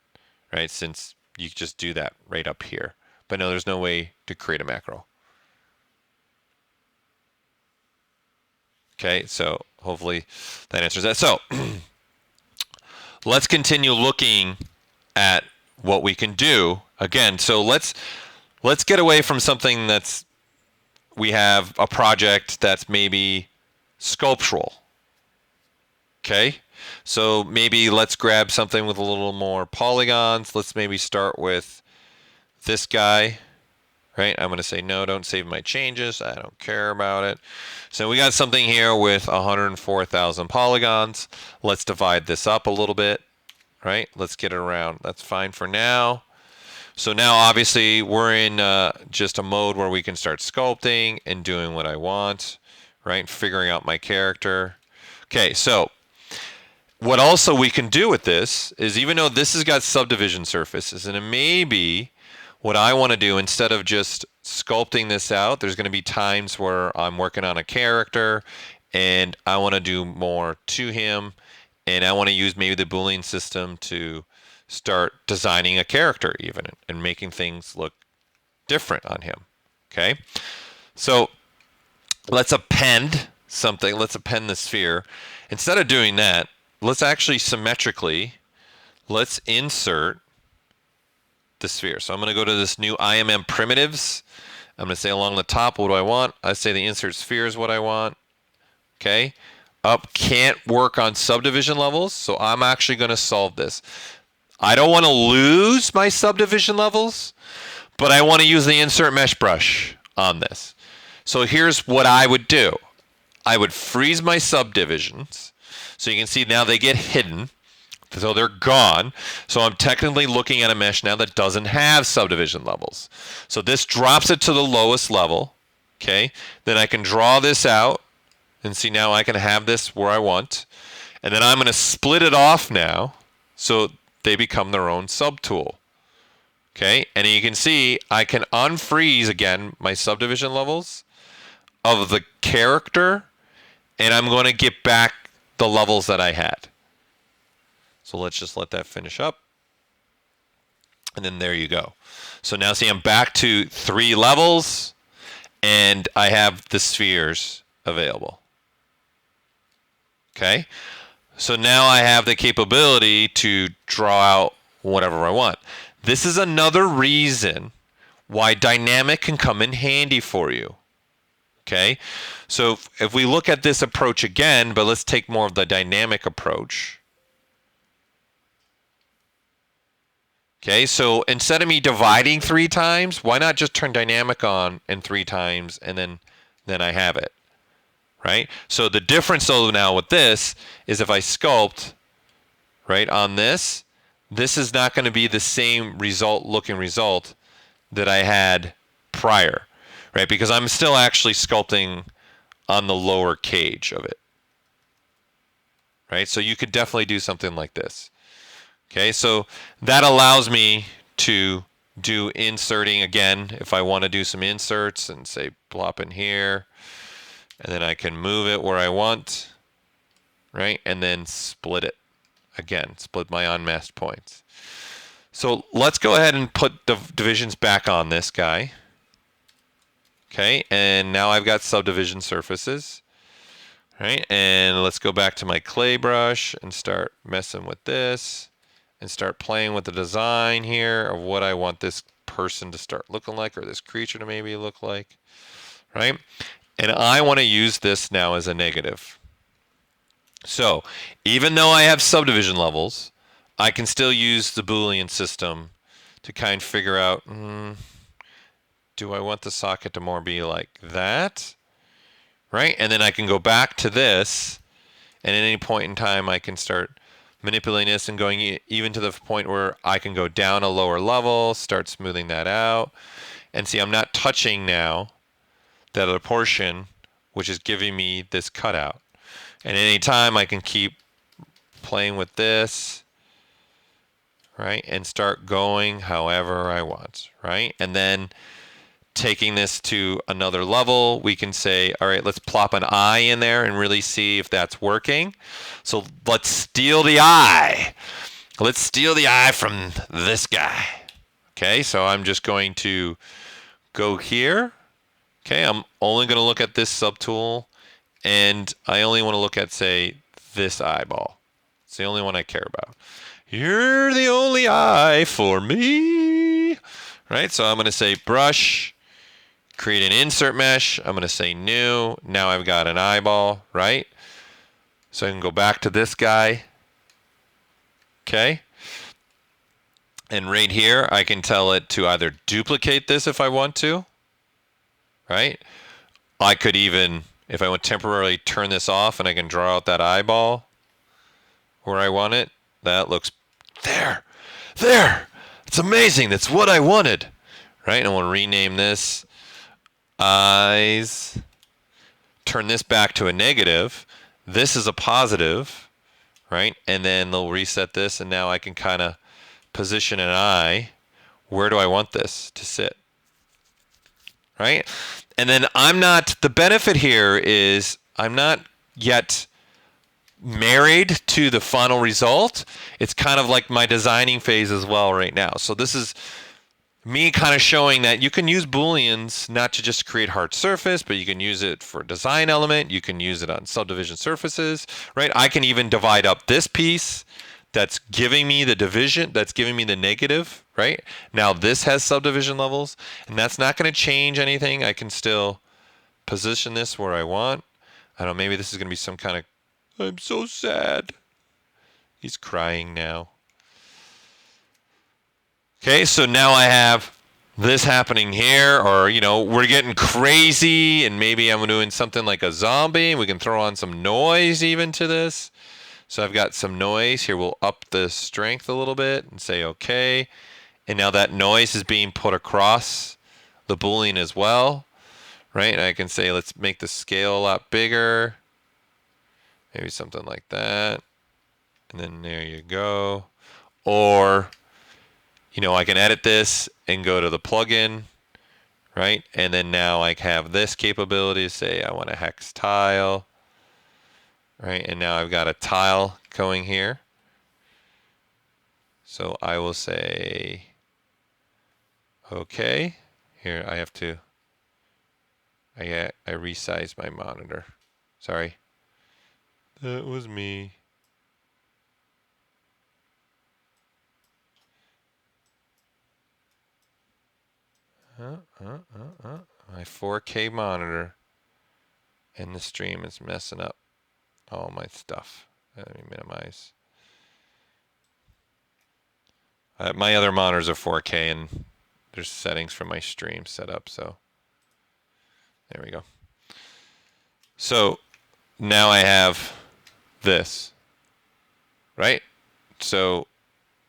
S1: right? Since you just do that right up here. But no, there's no way to create a macro. Okay, so hopefully that answers that. So let's continue looking at what we can do. Again, so let's get away from something we have a project that's maybe sculptural, Okay, so maybe let's grab something with a little more polygons. Let's maybe start with this guy, right? I'm going to say no, don't save my changes. I don't care about it. So we got something here with 104,000 polygons. Let's divide this up a little bit, right? Let's get it around. That's fine for now. So now obviously we're in just a mode where we can start sculpting and doing what I want, right? Figuring out my character. Okay, so what also we can do with this is, even though this has got subdivision surfaces, and it may be what I want to do, instead of just sculpting this out, there's going to be times where I'm working on a character and I want to do more to him, and I want to use maybe the Boolean system to start designing a character even and making things look different on him. Okay, so let's append something. Let's append the sphere. Instead of doing that, let's actually symmetrically, let's insert the sphere. So I'm going to go to this new IMM primitives. I'm going to say along the top, what do I want? I say the insert sphere is what I want. Okay. Up can't work on subdivision levels, so I'm actually going to solve this. I don't want to lose my subdivision levels, but I want to use the insert mesh brush on this. So here's what I would do. I would freeze my subdivisions. So you can see now they get hidden. So they're gone. So I'm technically looking at a mesh now that doesn't have subdivision levels. So this drops it to the lowest level. Okay. Then I can draw this out and see now I can have this where I want. And then I'm going to split it off now so they become their own subtool. Okay. And you can see I can unfreeze again my subdivision levels of the character, and I'm going to get back the levels that I had. So let's just let that finish up. And then there you go. So now see, I'm back to 3 levels and I have the spheres available. Okay. So now I have the capability to draw out whatever I want. This is another reason why dynamic can come in handy for you. Okay. So if we look at this approach again, but let's take more of the dynamic approach. Okay, so instead of me dividing 3 times, why not just turn dynamic on and 3 times, and then I have it, right? So the difference though now with this is if I sculpt, right, on this, this is not going to be the same looking result that I had prior, right? Because I'm still actually sculpting on the lower cage of it, right? So you could definitely do something like this. Okay, so that allows me to do inserting again if I want to do some inserts and say plop in here, and then I can move it where I want, right? And then split it again, split my unmasked points. So let's go ahead and put the divisions back on this guy. Okay, and now I've got subdivision surfaces. Right, and let's go back to my clay brush and start messing with this. And start playing with the design here of what I want this person to start looking like, or this creature to maybe look like, right? And I want to use this now as a negative. So even though I have subdivision levels, I can still use the Boolean system to kind of figure out, do I want the socket to more be like that, right? And then I can go back to this, and at any point in time I can start manipulating this and going even to the point where I can go down a lower level, start smoothing that out, and see I'm not touching now that other portion, which is giving me this cutout. And any time I can keep playing with this, right, and start going however I want, right? And then taking this to another level, we can say, all right, let's plop an eye in there and really see if that's working. So let's steal the eye. Let's steal the eye from this guy. Okay, so I'm just going to go here. Okay, I'm only going to look at this subtool, and I only want to look at, say, this eyeball. It's the only one I care about. You're the only eye for me. Right, so I'm going to say brush, create an insert mesh. I'm going to say new. Now I've got an eyeball, right? So I can go back to this guy. Okay. And right here, I can tell it to either duplicate this if I want to, right? I could even, if I want to temporarily turn this off and I can draw out that eyeball where I want it. That looks there. It's amazing. That's what I wanted, right? And we'll rename this eyes. Turn this back to a negative. This is a positive, right? And then they'll reset this, and now I can kind of position an eye. Where do I want this to sit? Right? And then the benefit here is I'm not yet married to the final result. It's kind of like my designing phase as well right now. So this is me kind of showing that you can use Booleans not to just create hard surface, but you can use it for design element. You can use it on subdivision surfaces, right? I can even divide up this piece that's giving me the division, that's giving me the negative, right? Now this has subdivision levels, and that's not going to change anything. I can still position this where I want. I don't know, maybe this is going to be some kind of, I'm so sad. He's crying now. Okay, so now I have this happening here, or, you know, we're getting crazy, and maybe I'm doing something like a zombie. We can throw on some noise even to this. So I've got some noise here. We'll up the strength a little bit and say okay. And now that noise is being put across the Boolean as well, right? And I can say, let's make the scale a lot bigger. Maybe something like that. And then there you go. Or, you know, I can edit this and go to the plugin, right? And then now I have this capability to say I want a hex tile, right? And now I've got a tile going here. So I will say, okay. Here I have to, I resize my monitor. Sorry. That was me. My 4K monitor and the stream is messing up all my stuff. Let me minimize. My other monitors are 4K and there's settings for my stream set up, so there we go. So now I have this, right? So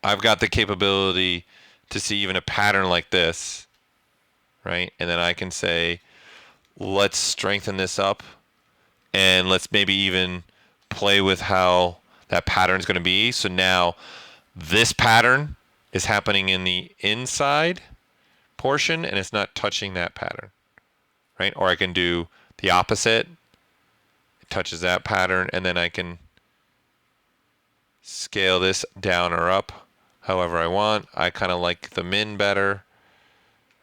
S1: I've got the capability to see even a pattern like this, right? And then I can say, let's strengthen this up and let's maybe even play with how that pattern is going to be. So now this pattern is happening in the inside portion and it's not touching that pattern, right? Or I can do the opposite. It touches that pattern, and then I can scale this down or up however I want. I kind of like the min better,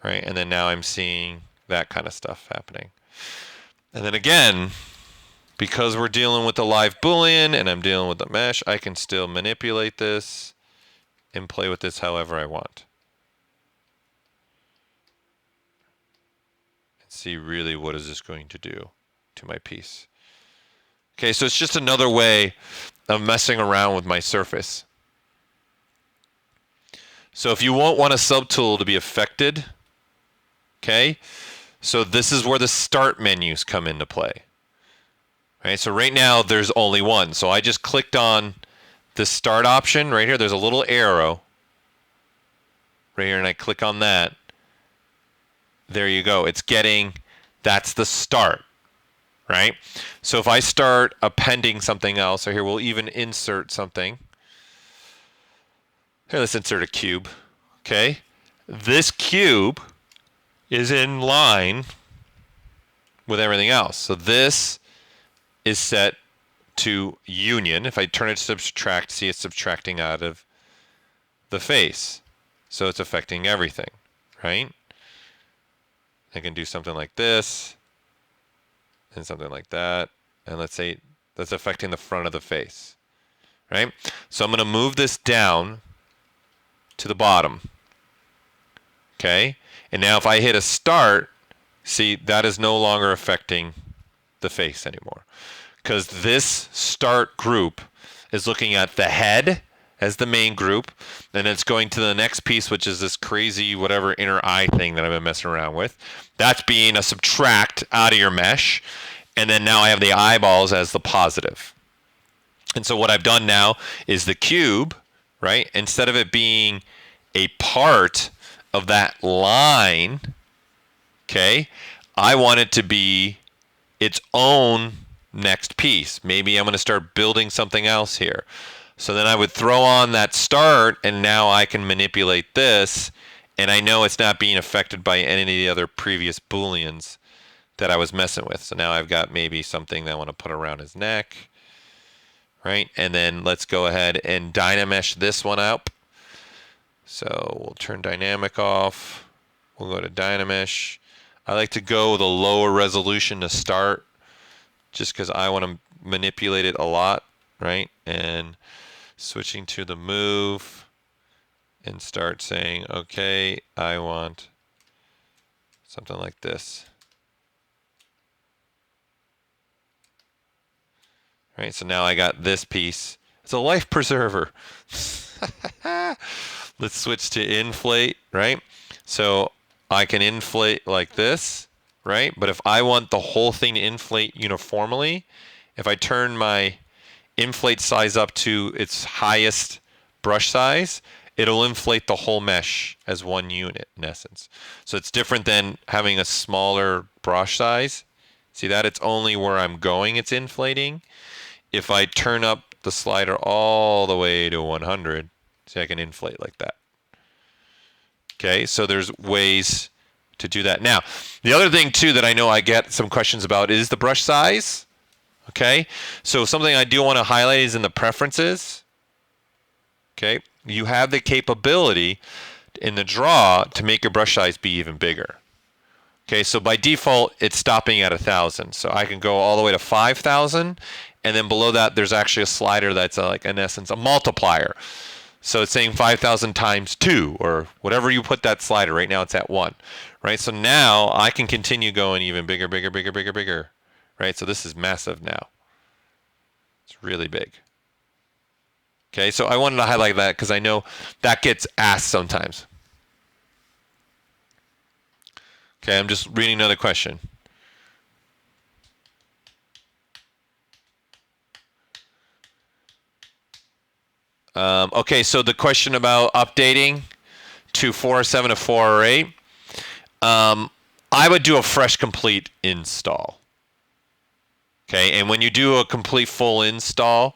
S1: right? And then now I'm seeing that kind of stuff happening. And then again, because we're dealing with the live Boolean and I'm dealing with the mesh, I can still manipulate this and play with this however I want. And see really what is this going to do to my piece. Okay, so it's just another way of messing around with my surface. So if you won't want a subtool to be affected, okay, so this is where the start menus come into play. Right, so right now there's only one. So I just clicked on the start option right here. There's a little arrow right here, and I click on that. There you go. It's getting, that's the start, right? So if I start appending something else, or here we'll even insert something. Here, let's insert a cube. Okay, this cube is in line with everything else. So this is set to union. If I turn it to subtract, see it's subtracting out of the face. So it's affecting everything, right? I can do something like this and something like that. And let's say that's affecting the front of the face, right? So I'm going to move this down to the bottom. Okay. And now if I hit a start, see that is no longer affecting the face anymore. because this start group is looking at the head as the main group, then it's going to the next piece, which is this crazy whatever inner eye thing that I've been messing around with. That's being a subtract out of your mesh, and then now I have the eyeballs as the positive. And so what I've done now is the cube, right? Instead of it being a part of that line, okay, I want it to be its own next piece. Maybe I'm going to start building something else here. So then I would throw on that start, and now I can manipulate this, and I know it's not being affected by any of the other previous Booleans that I was messing with. So now I've got maybe something that I want to put around his neck, right? And then let's go ahead and dynamesh this one up. So we'll turn dynamic off. We'll go to dynamesh. I like to go with a lower resolution to start, just because I want to manipulate it a lot, right? And switching to the move and start saying, okay, I want something like this. Right, so now I got this piece. It's a life preserver. Let's switch to inflate, right? So I can inflate like this, right? But if I want the whole thing to inflate uniformly, if I turn my inflate size up to its highest brush size, it'll inflate the whole mesh as one unit in essence. So it's different than having a smaller brush size. See that? It's only where I'm going it's inflating. If I turn up the slider all the way to 100, see, I can inflate like that. Okay, so there's ways to do that. Now, the other thing too that I know I get some questions about is the brush size. Okay, so something I do want to highlight is in the preferences. Okay, you have the capability in the draw to make your brush size be even bigger. Okay, so by default, it's stopping at 1,000. So I can go all the way to 5,000. And then below that, there's actually a slider that's like, in essence, a multiplier. So it's saying 5,000 times 2, or whatever you put that slider. Right now, it's at 1. Right, so now I can continue going even bigger, bigger, bigger, bigger, bigger. Right, so this is massive now. It's really big. Okay, so I wanted to highlight that because I know that gets asked sometimes. Okay, I'm just reading another question. Okay, so the question about updating to 407 to 408, I would do a fresh complete install. Okay, and when you do a complete full install,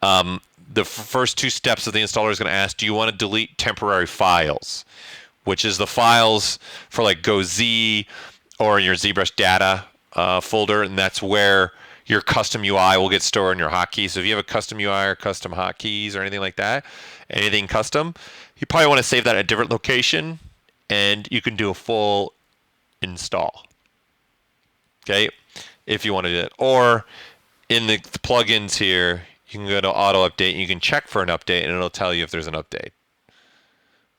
S1: the first two steps of the installer is going to ask, do you want to delete temporary files? Which is the files for like GoZ or your ZBrush data folder, and that's where your custom UI will get stored in your hotkeys. So if you have a custom UI or custom hotkeys or anything like that, anything custom, you probably want to save that at a different location, and you can do a full install. Okay, if you want to do it. Or in the plugins here, you can go to auto update and you can check for an update and it'll tell you if there's an update.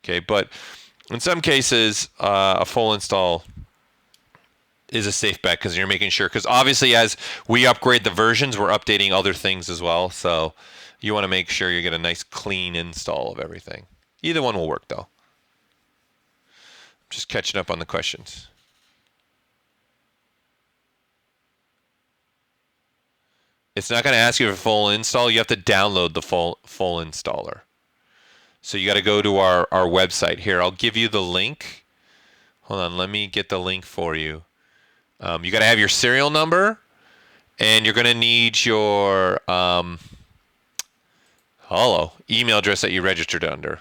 S1: Okay, but in some cases, a full install is a safe bet because you're making sure, because obviously as we upgrade the versions, we're updating other things as well. So you want to make sure you get a nice clean install of everything. Either one will work though. Just catching up on the questions. It's not going to ask you for full install. You have to download the full installer. So you got to go to our website here. I'll give you the link. Hold on, let me get the link for you. You got to have your serial number, and you're going to need your email address that you registered under.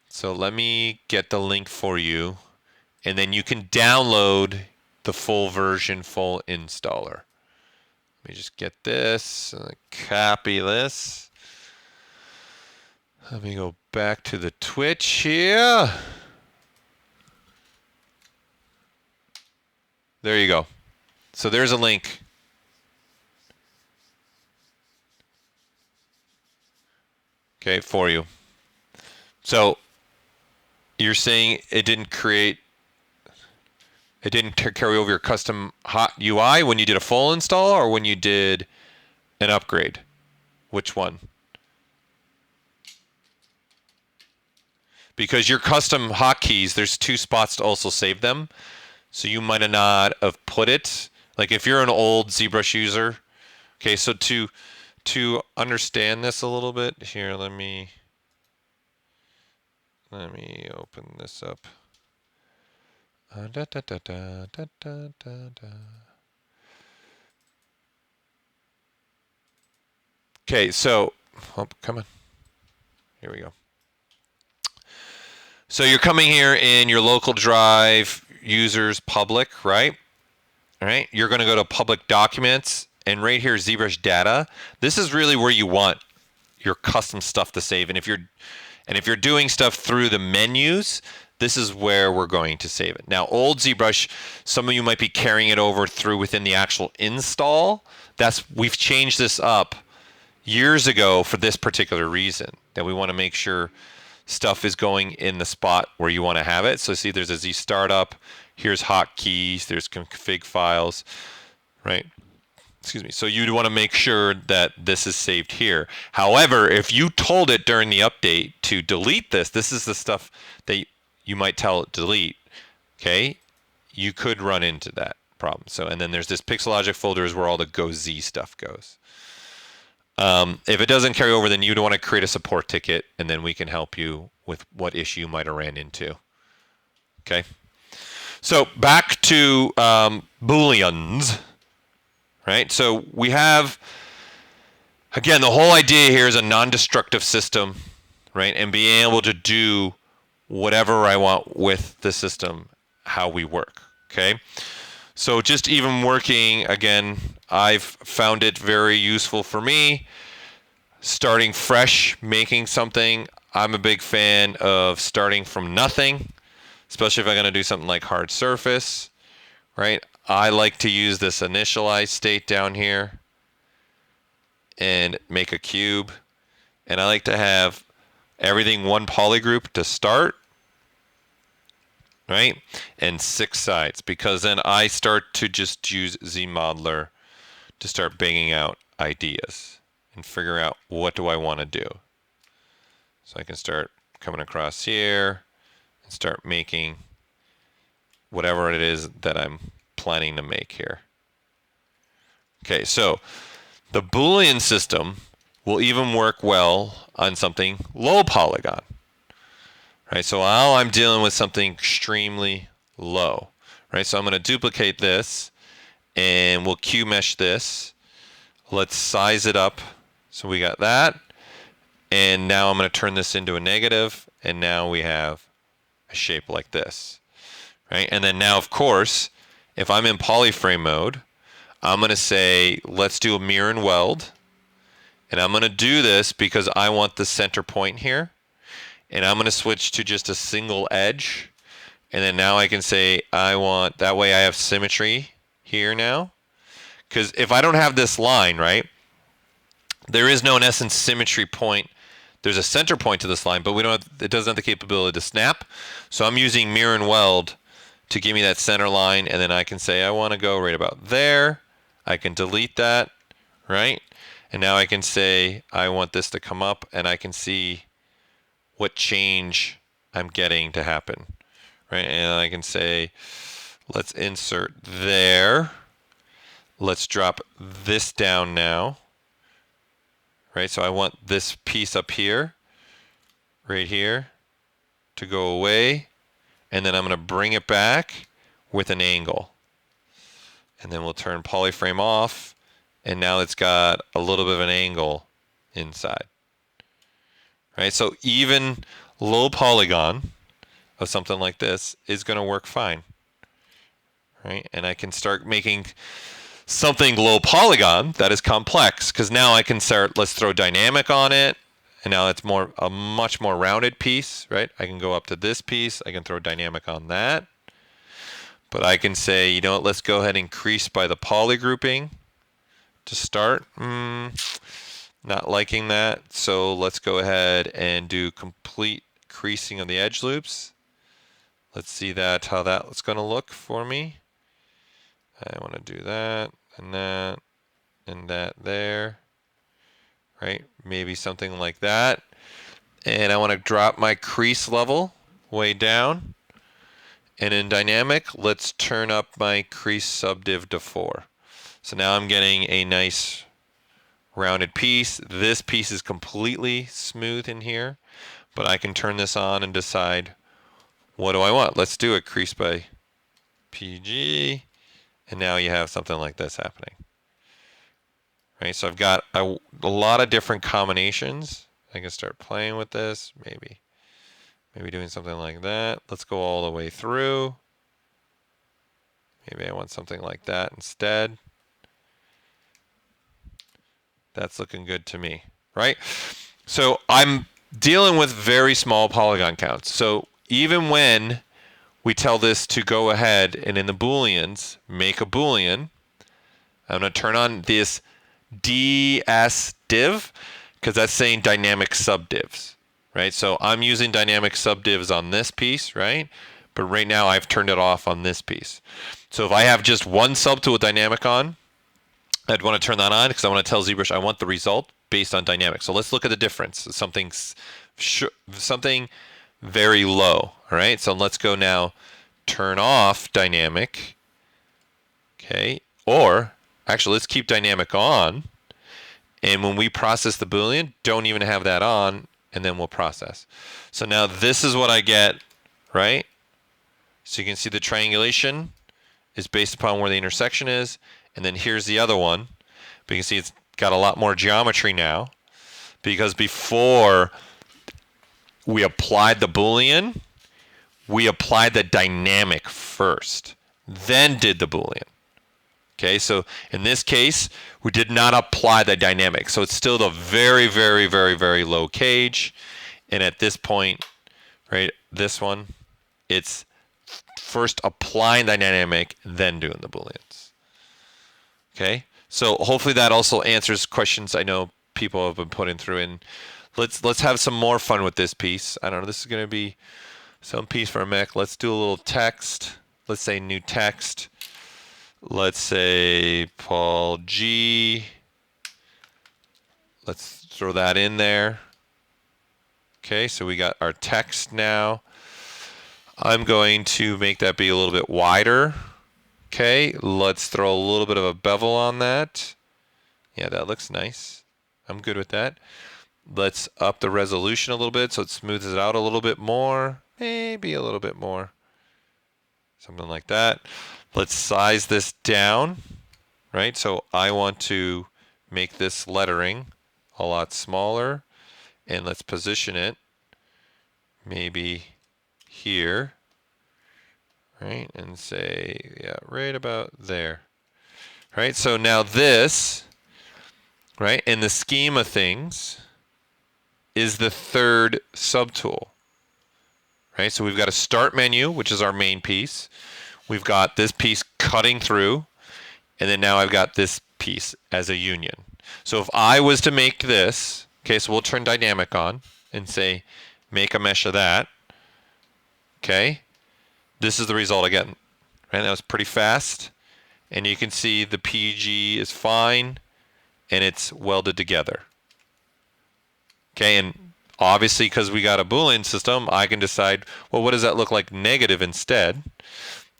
S1: So let me get the link for you, and then you can download the full version, full installer. Let me just get this, copy this. Let me go back to the Twitch here. There you go. So there's a link. Okay, for you. So you're saying it didn't create It didn't carry over your custom hot UI when you did a full install or when you did an upgrade? Which one? Because your custom hotkeys, there's two spots to also save them. So you might not have put it. Like if you're an old ZBrush user. Okay, so to understand this a little bit, here, let me open this up. Okay, so come on. Here we go. So you're coming here in your local drive, users, public, right? All right. You're going to go to public documents, and right here, ZBrush data. This is really where you want your custom stuff to save. And if you're doing stuff through the menus, this is where we're going to save it. Now, old ZBrush, some of you might be carrying it over through within the actual install. We've changed this up years ago for this particular reason, that we want to make sure stuff is going in the spot where you want to have it. So see, there's a Z startup. Here's hotkeys. There's config files, right? Excuse me. So you'd want to make sure that this is saved here. However, if you told it during the update to delete this, this is the stuff that you might tell it delete. Okay, you could run into that problem. So, and then there's this Pixelogic folder is where all the Go Z stuff goes. If it doesn't carry over, then you'd want to create a support ticket, and then we can help you with what issue you might have ran into. Okay. So back to Booleans, right? So we have, again, the whole idea here is a non-destructive system, right? And being able to do whatever I want with the system, how we work, okay? So just even working, again, I've found it very useful for me. Starting fresh, making something, I'm a big fan of starting from nothing, especially if I'm going to do something like hard surface, right? I like to use this initialize state down here and make a cube. And I like to have everything one polygroup to start, right? And 6 sides, because then I start to just use ZModeler to start banging out ideas and figure out what do I want to do. So I can start coming across here and start making whatever it is that I'm planning to make here. Okay, so the Boolean system will even work well on something low polygon. Right, so now I'm dealing with something extremely low. Right, so I'm going to duplicate this and we'll Q mesh this. Let's size it up. So we got that. And now I'm going to turn this into a negative, and now we have a shape like this. Right, and then now, of course, if I'm in polyframe mode, I'm going to say, let's do a mirror and weld. And I'm going to do this because I want the center point here. And I'm going to switch to just a single edge. And then now I can say I want, that way I have symmetry here now. Because if I don't have this line, right, there is no, in essence, symmetry point. There's a center point to this line, but we don't have, it doesn't have the capability to snap. So I'm using mirror and weld to give me that center line. And then I can say I want to go right about there. I can delete that, right? And now I can say I want this to come up, and I can see what change I'm getting to happen, right? And I can say, let's insert there. Let's drop this down now, right? So I want this piece up here, right here, to go away. And then I'm going to bring it back with an angle. And then we'll turn polyframe off. And now it's got a little bit of an angle inside. Right, so even low polygon of something like this is going to work fine. Right, and I can start making something low polygon that is complex, because now I can start, let's throw dynamic on it, and now it's a much more rounded piece, right? I can go up to this piece, I can throw dynamic on that, but I can say, you know what, let's go ahead and increase by the poly grouping to start. Not liking that, so let's go ahead and do complete creasing of the edge loops. Let's see that, how that's going to look for me. I want to do that and that and that there, right? Maybe something like that. And I want to drop my crease level way down. And in dynamic, let's turn up my crease subdiv to 4. So now I'm getting a nice rounded piece. This piece is completely smooth in here, but I can turn this on and decide, what do I want? Let's do it crease by PG. And now you have something like this happening. Right, so I've got a lot of different combinations. I can start playing with this, maybe doing something like that. Let's go all the way through. Maybe I want something like that instead. That's looking good to me, right? So I'm dealing with very small polygon counts. So even when we tell this to go ahead and in the Booleans, make a Boolean, I'm going to turn on this ds div because that's saying dynamic subdivs, right? So I'm using dynamic subdivs on this piece, right? But right now I've turned it off on this piece. So if I have just one subtool with dynamic on, I'd want to turn that on because I want to tell ZBrush I want the result based on dynamic. So let's look at the difference. Something very low, all right? So let's go now turn off dynamic, okay? Or actually, let's keep dynamic on. And when we process the Boolean, don't even have that on, and then we'll process. So now this is what I get, right? So you can see the triangulation is based upon where the intersection is. And then here's the other one. But you can see it's got a lot more geometry now. Because before we applied the Boolean, we applied the dynamic first, then did the Boolean. Okay, so in this case, we did not apply the dynamic. So it's still the very, very, very, very low cage. And at this point, right, this one, it's first applying the dynamic, then doing the Booleans. Okay, so hopefully that also answers questions I know people have been putting through. And let's have some more fun with this piece. I don't know, this is going to be some piece for a mech. Let's do a little text. Let's say new text. Let's say Paul G. Let's throw that in there. Okay, so we got our text now. I'm going to make that be a little bit wider. Okay, let's throw a little bit of a bevel on that. Yeah, that looks nice. I'm good with that. Let's up the resolution a little bit so it smooths it out a little bit more. Maybe a little bit more. Something like that. Let's size this down, right? So I want to make this lettering a lot smaller, and let's position it maybe here, right? And say, yeah, right about there, right? So now this, right, in the scheme of things, is the third subtool, right? So we've got a start menu, which is our main piece. We've got this piece cutting through, and then now I've got this piece as a union. So if I was to make this, okay, so we'll turn dynamic on and say, make a mesh of that. Okay, this is the result I get. Right, that was pretty fast. And you can see the PG is fine, and it's welded together. Okay, and obviously because we got a Boolean system, I can decide, well, what does that look like negative instead?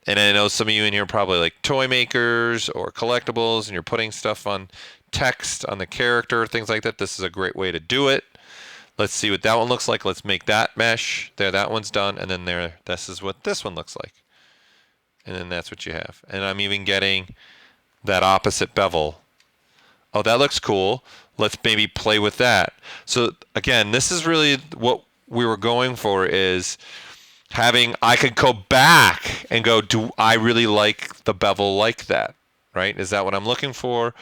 S1: And I know some of you in here are probably like toy makers or collectibles, and you're putting stuff on text on the character, things like that. This is a great way to do it. Let's see what that one looks like. Let's make that mesh. There, that one's done. And then there, this is what this one looks like. And then that's what you have. And I'm even getting that opposite bevel. Oh, that looks cool. Let's maybe play with that. So again, this is really what we were going for, is having, I could go back and go, do I really like the bevel like that, right? Is that what I'm looking for?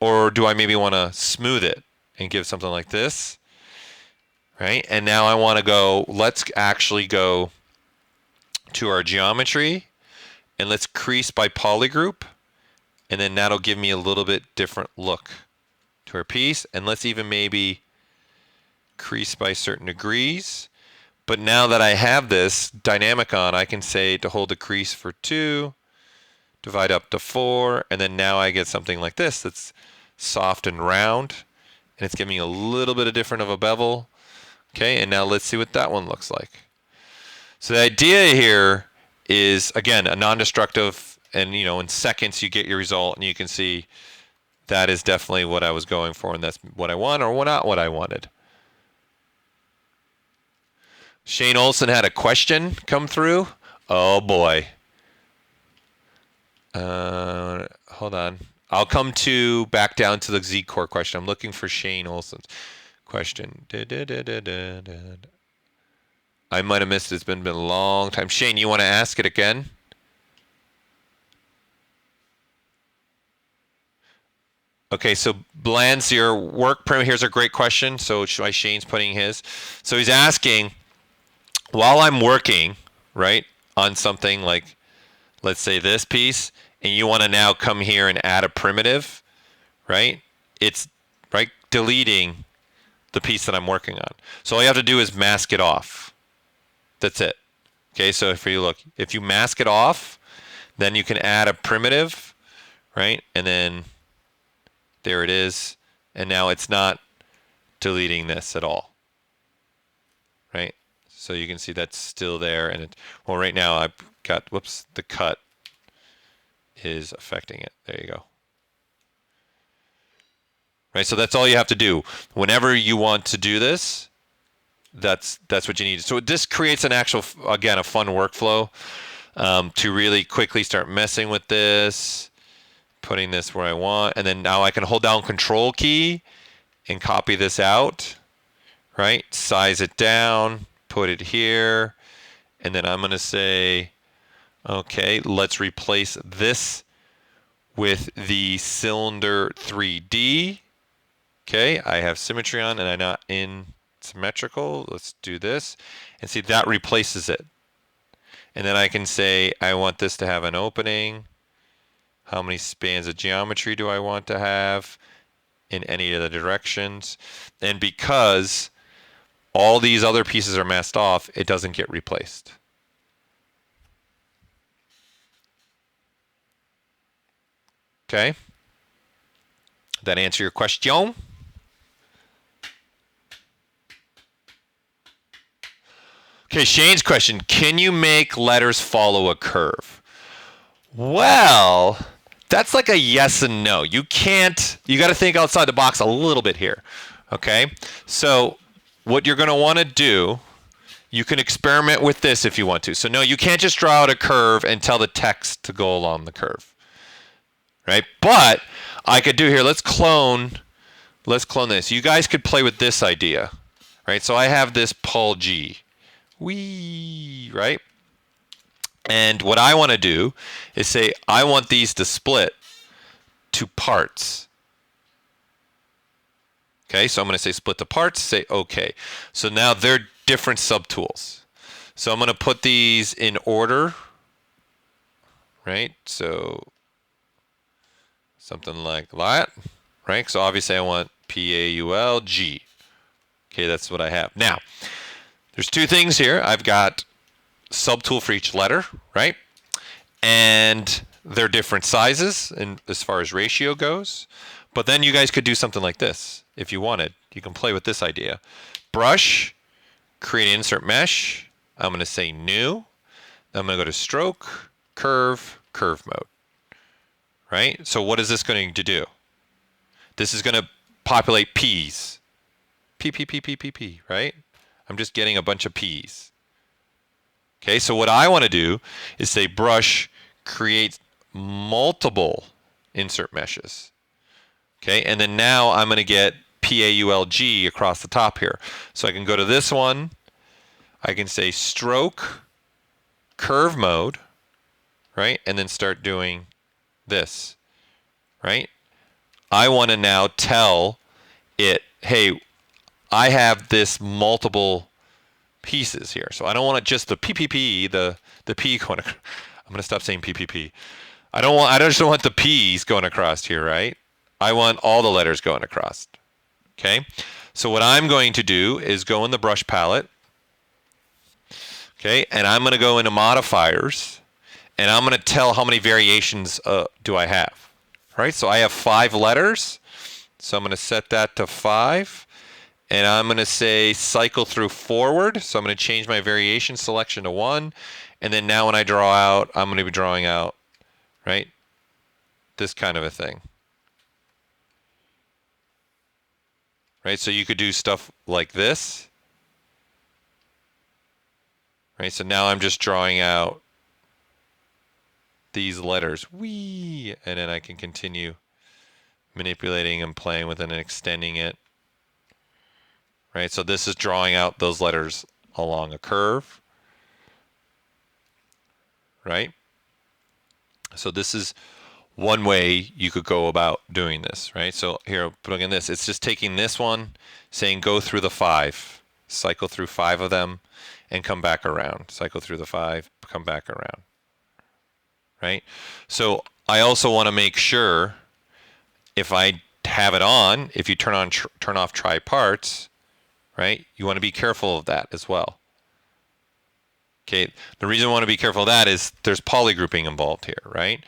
S1: Or do I maybe want to smooth it and give something like this, right? And now I want to go, let's actually go to our geometry, and let's crease by polygroup, and then that'll give me a little bit different look to our piece. And let's even maybe crease by certain degrees. But now that I have this dynamic on, I can say to hold the crease for 2, divide up to 4, and then now I get something like this that's soft and round, and it's giving me a little bit of different of a bevel. Okay, and now let's see what that one looks like. So the idea here is, again, a non-destructive, and in seconds you get your result, and you can see that is definitely what I was going for, and that's what I want, or not what I wanted. Shane Olson had a question come through. Oh boy. Hold on. I'll come back down to the Z core question. I'm looking for Shane Olson's question. I might have missed it. It's been a long time. Shane, you want to ask it again? Okay, so Bland's your work perimeter. Here's a great question. So Shane's putting his. So he's asking, while I'm working, right, on something like, let's say this piece, and you want to now come here and add a primitive, right? It's right deleting the piece that I'm working on. So all you have to do is mask it off. That's it. Okay, so if you mask it off, then you can add a primitive, right? And then there it is. And now it's not deleting this at all, right? So you can see that's still there. And well, right now I've got, whoops, the cut is affecting it. There you go. Right, so that's all you have to do. Whenever you want to do this, that's what you need. So this creates an actual, again, a fun workflow to really quickly start messing with this, putting this where I want, and then now I can hold down Control key and copy this out, right? Size it down, put it here, and then I'm going to say, okay, let's replace this with the cylinder 3D. Okay, I have symmetry on and I'm not in symmetrical. Let's do this and see that replaces it. And then I can say I want this to have an opening. How many spans of geometry do I want to have in any of the directions? And because all these other pieces are masked off, it doesn't get replaced. Okay? That answer your question? Okay, Shane's question, can you make letters follow a curve? Well, that's like a yes and no. You can't, you got to think outside the box a little bit here. Okay? So what you're going to want to do, you can experiment with this if you want to. So no, you can't just draw out a curve and tell the text to go along the curve. Right? But I could do here, let's clone this. You guys could play with this idea. Right? So I have this Paul G. Right? And what I want to do is say, I want these to split to parts. Okay, so I'm going to say split to parts, say OK. So now they're different subtools. So I'm going to put these in order, right? So something like that, right? So obviously I want P-A-U-L-G. Okay, that's what I have. Now, there's two things here. I've got subtool for each letter, right? And they're different sizes and as far as ratio goes. But then you guys could do something like this if you wanted. You can play with this idea. Brush, create an insert mesh. I'm going to say new. I'm going to go to stroke, curve, curve mode. Right? So what is this going to do? This is going to populate P's. P, P, P, P, P, P, right? I'm just getting a bunch of P's. Okay, so what I want to do is say brush, create multiple insert meshes. Okay, and then now I'm going to get P-A-U-L-G across the top here. So I can go to this one. I can say stroke, curve mode, right? And then start doing this, right? I want to now tell it, hey, I have this multiple pieces here. So I don't want it just the PPP, the P going across. I'm going to stop saying PPP. I just don't want the P's going across here, right? I want all the letters going across. Okay? So what I'm going to do is go in the brush palette Okay, and I'm going to go into modifiers, and I'm going to tell how many variations do I have. Right, so I have 5 letters, so I'm going to set that to 5, and I'm going to say cycle through forward, so I'm going to change my variation selection to 1, and then now when I draw out, I'm going to be drawing out, right, this kind of a thing. Right, so you could do stuff like this. Right, so now I'm just drawing out these letters, wee, and then I can continue manipulating and playing with it and extending it. Right, so this is drawing out those letters along a curve. Right, so this is one way you could go about doing this. Right, so here, putting in this, it's just taking this one, saying go through the 5, cycle through 5 of them, and come back around. Cycle through the 5, come back around. Right? So I also want to make sure if I have it on, if you turn off try parts, right? You want to be careful of that as well. Okay, the reason I want to be careful of that is there's polygrouping involved here, right?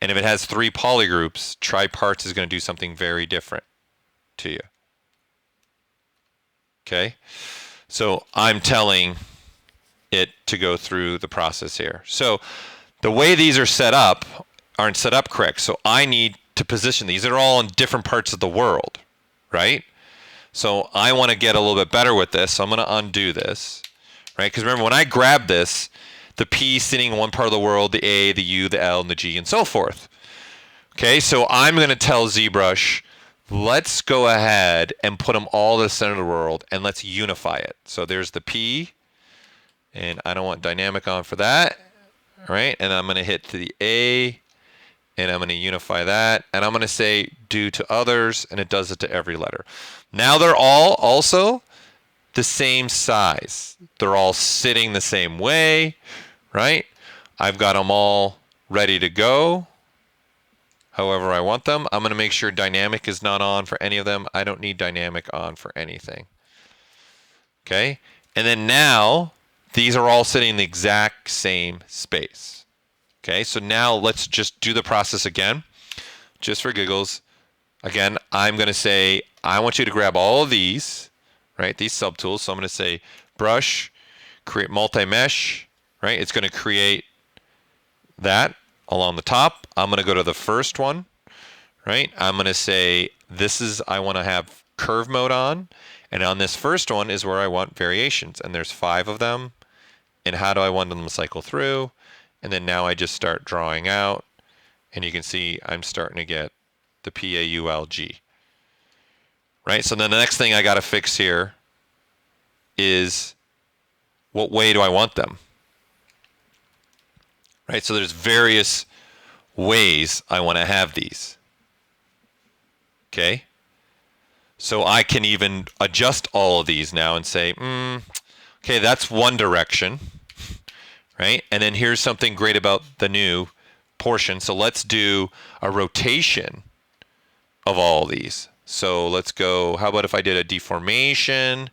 S1: And if it has 3 polygroups, try parts is going to do something very different to you. Okay, so I'm telling it to go through the process here. So the way these are set up aren't set up correct. So I need to position these. They're all in different parts of the world, right? So I want to get a little bit better with this. So I'm going to undo this, right? Because remember, when I grab this, the P sitting in one part of the world, the A, the U, the L, and the G, and so forth. Okay, so I'm going to tell ZBrush, let's go ahead and put them all in the center of the world, and let's unify it. So there's the P, and I don't want dynamic on for that, right? And I'm going to hit to the A, and I'm going to unify that, and I'm going to say do to others, and it does it to every letter. Now they're all also the same size. They're all sitting the same way, right? I've got them all ready to go however I want them. I'm going to make sure dynamic is not on for any of them. I don't need dynamic on for anything. Okay, and then now these are all sitting in the exact same space. Okay, so now let's just do the process again, just for giggles. Again, I'm going to say, I want you to grab all of these, right, these subtools. So I'm going to say brush, create multi-mesh, right? It's going to create that along the top. I'm going to go to the first one, right? I'm going to say, this is, I want to have curve mode on. And on this first one is where I want variations. And there's 5 of them. And how do I want them to cycle through? And then now I just start drawing out. And you can see I'm starting to get the PAULG. Right? So then the next thing I got to fix here is what way do I want them? Right? So there's various ways I want to have these. Okay? So I can even adjust all of these now and say, okay, that's one direction, right? And then here's something great about the new portion. So let's do a rotation of all these. So let's go, how about if I did a deformation?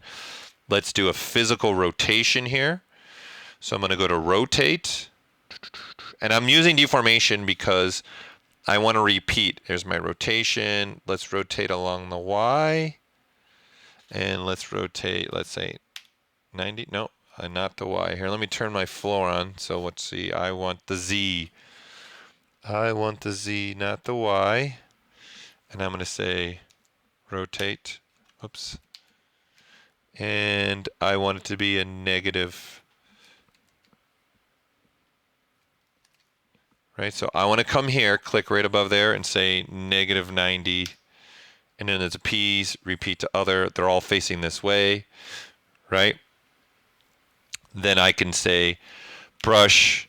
S1: Let's do a physical rotation here. So I'm going to go to rotate. And I'm using deformation because I want to repeat. Here's my rotation. Let's rotate along the Y. And let's rotate, let's say 90. No, not the Y. Here, let me turn my floor on. So let's see. I want the Z. I want the Z, not the Y. And I'm going to say rotate. Oops. And I want it to be a negative. Right, so I want to come here, click right above there and say negative 90. And then there's a P's, repeat to other. They're all facing this way, right? Then I can say brush,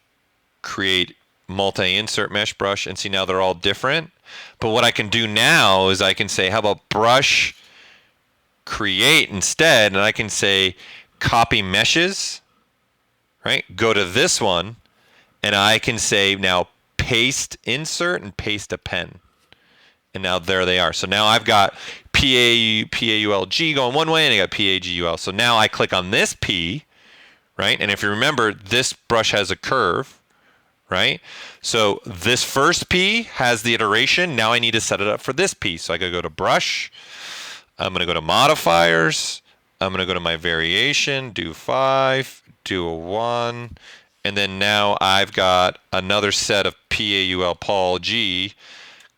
S1: create multi-insert mesh brush, and see now they're all different. But what I can do now is I can say, how about brush, create instead, and I can say copy meshes, right? Go to this one, and I can say now paste insert and paste a pen. And now there they are. So now I've got PAULG going one way and I got PAGUL. So now I click on this P, right? And if you remember, this brush has a curve, right? So this first P has the iteration. Now I need to set it up for this P. So I gotta go to brush. I'm gonna go to modifiers. I'm gonna go to my variation, do 5, do a 1, and then now I've got another set of PAUL Paul G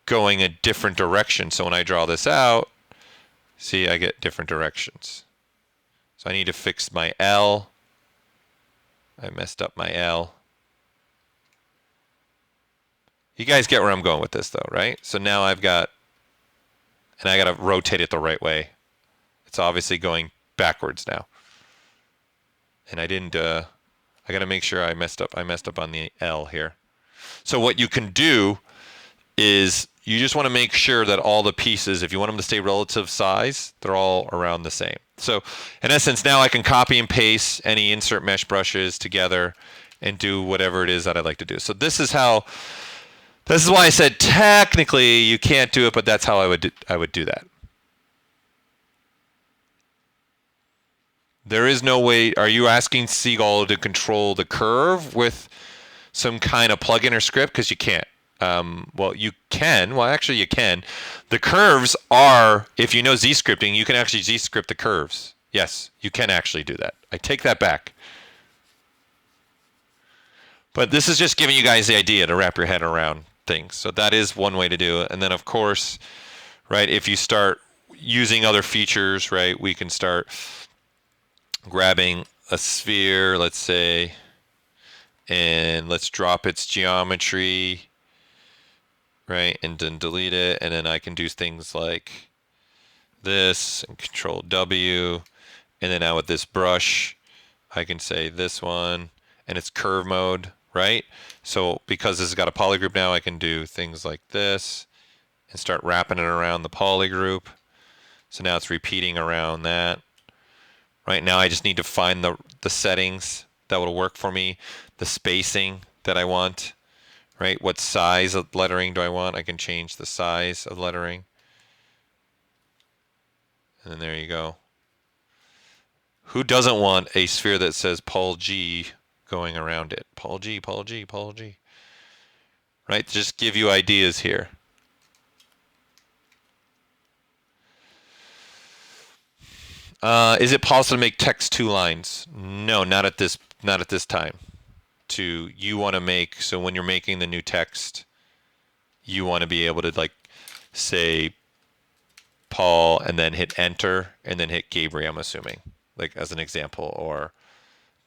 S1: going a different direction. So when I draw this out, see, I get different directions. So I need to fix my L. I messed up my L. You guys get where I'm going with this though, right? So now I've got, and I gotta rotate it the right way. It's obviously going backwards now. And I didn't, I gotta make sure I messed up on the L here. So what you can do is you just want to make sure that all the pieces, if you want them to stay relative size, they're all around the same. So in essence, now I can copy and paste any insert mesh brushes together and do whatever it is that I'd like to do. So this is why I said technically you can't do it, but that's how I would do that. There is no way. Are you asking Seagull to control the curve with some kind of plugin or script? Because you can't. Well, you can. Well, actually, you can. The curves are, if you know Z scripting, you can actually Z script the curves. Yes, you can actually do that. I take that back. But this is just giving you guys the idea to wrap your head around things. So that is one way to do it. And then, of course, right, if you start using other features, right, we can start grabbing a sphere, let's say, and let's drop its geometry, right, and then delete it, and then I can do things like this and Control W, and then now with this brush I can say this one, and it's curve mode, right? So because this has got a poly group now, I can do things like this and start wrapping it around the poly group. So now it's repeating around that. Right now I just need to find the settings that will work for me, the spacing that I want, right? What size of lettering do I want? I can change the size of lettering. And then there you go. Who doesn't want a sphere that says Paul G going around it? Paul G, Paul G, Paul G. Right? Just give you ideas here. Is it possible to make text 2 lines? No, not at this time. You want to make, so when you're making the new text, you want to be able to like say Paul and then hit enter and then hit Gaboury, I'm assuming, like as an example, or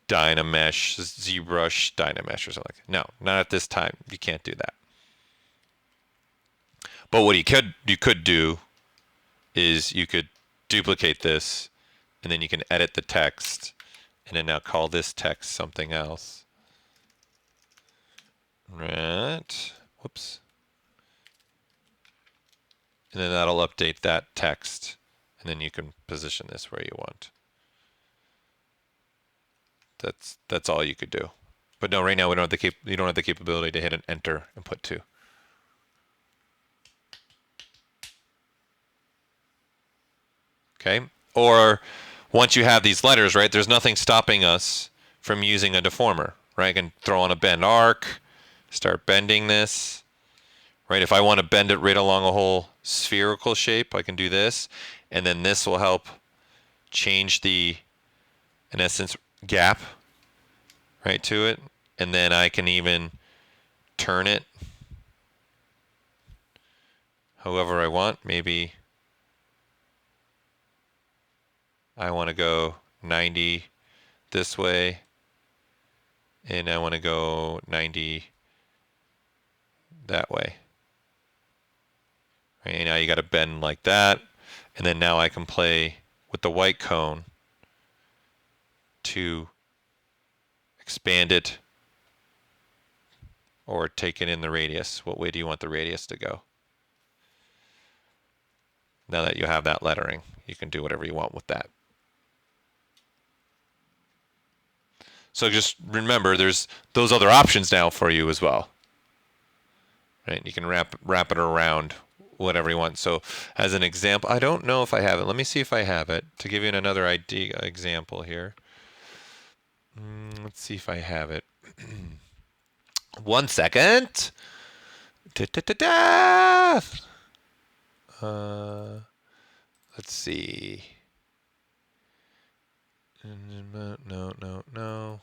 S1: Dynamesh, ZBrush, Dynamesh or something like that. No, not at this time. You can't do that. But what you could do is you could duplicate this and then you can edit the text and then now call this text something else. Right. Whoops. And then that'll update that text and then you can position this where you want. That's all you could do. But no, right now we don't have you don't have the capability to hit an enter and put 2. Okay? Or once you have these letters, right, there's nothing stopping us from using a deformer, right? I can throw on a bend arc, start bending this, right? If I want to bend it right along a whole spherical shape, I can do this, and then this will help change the, in essence, gap, right, to it, and then I can even turn it however I want. Maybe I want to go 90 this way, and I want to go 90 that way. Right, now you got to bend like that, and then now I can play with the white cone to expand it or take it in the radius. What way do you want the radius to go? Now that you have that lettering, you can do whatever you want with that. So just remember, there's those other options now for you as well. Right? You can wrap it around whatever you want. So as an example, I don't know if I have it. Let me see if I have it to give you another example here. Let's see if I have it. 1 second. Da-da-da-da. Let's see. No.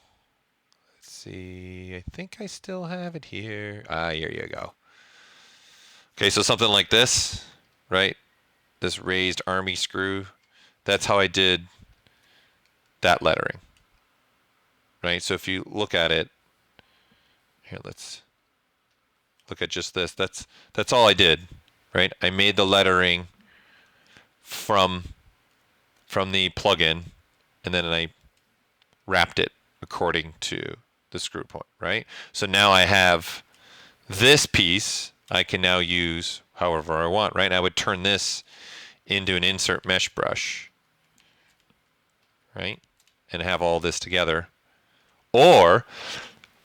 S1: Let's see. I think I still have it here. Here you go. Okay, so something like this, right? This raised army screw. That's how I did that lettering, right? So if you look at it, here, let's look at just this. That's all I did, right? I made the lettering from the plugin, and then I wrapped it according to the screw point, right? So now I have this piece I can now use however I want, right? And I would turn this into an insert mesh brush, right? And have all this together. Or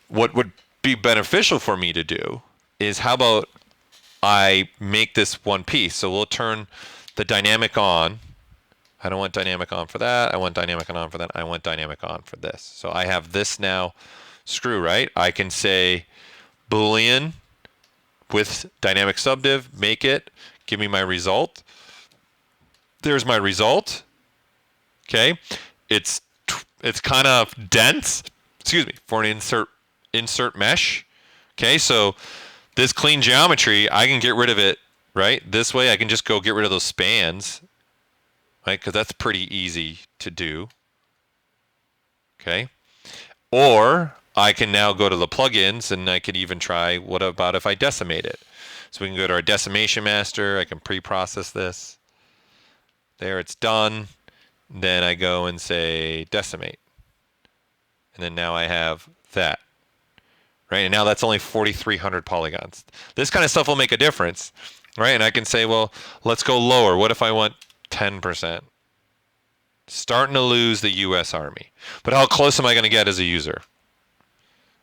S1: what would be beneficial for me to do is, how about I make this one piece? So we'll turn the dynamic on. I don't want dynamic on for that. I want dynamic on for that. I want dynamic on for this. So I have this now screw, right? I can say Boolean with dynamic subdiv, make it, give me my result. There's my result. Okay, it's kind of dense. Excuse me, for an insert mesh. Okay, so this clean geometry, I can get rid of it, right? This way I can just go get rid of those spans, right? Because that's pretty easy to do. Okay, or I can now go to the plugins and I could even try, what about if I decimate it? So we can go to our decimation master. I can pre-process this. There, it's done. Then I go and say decimate. And then now I have that. Right? And now that's only 4,300 polygons. This kind of stuff will make a difference. Right? And I can say, well, let's go lower. What if I want 10%? Starting to lose the US Army. But how close am I going to get as a user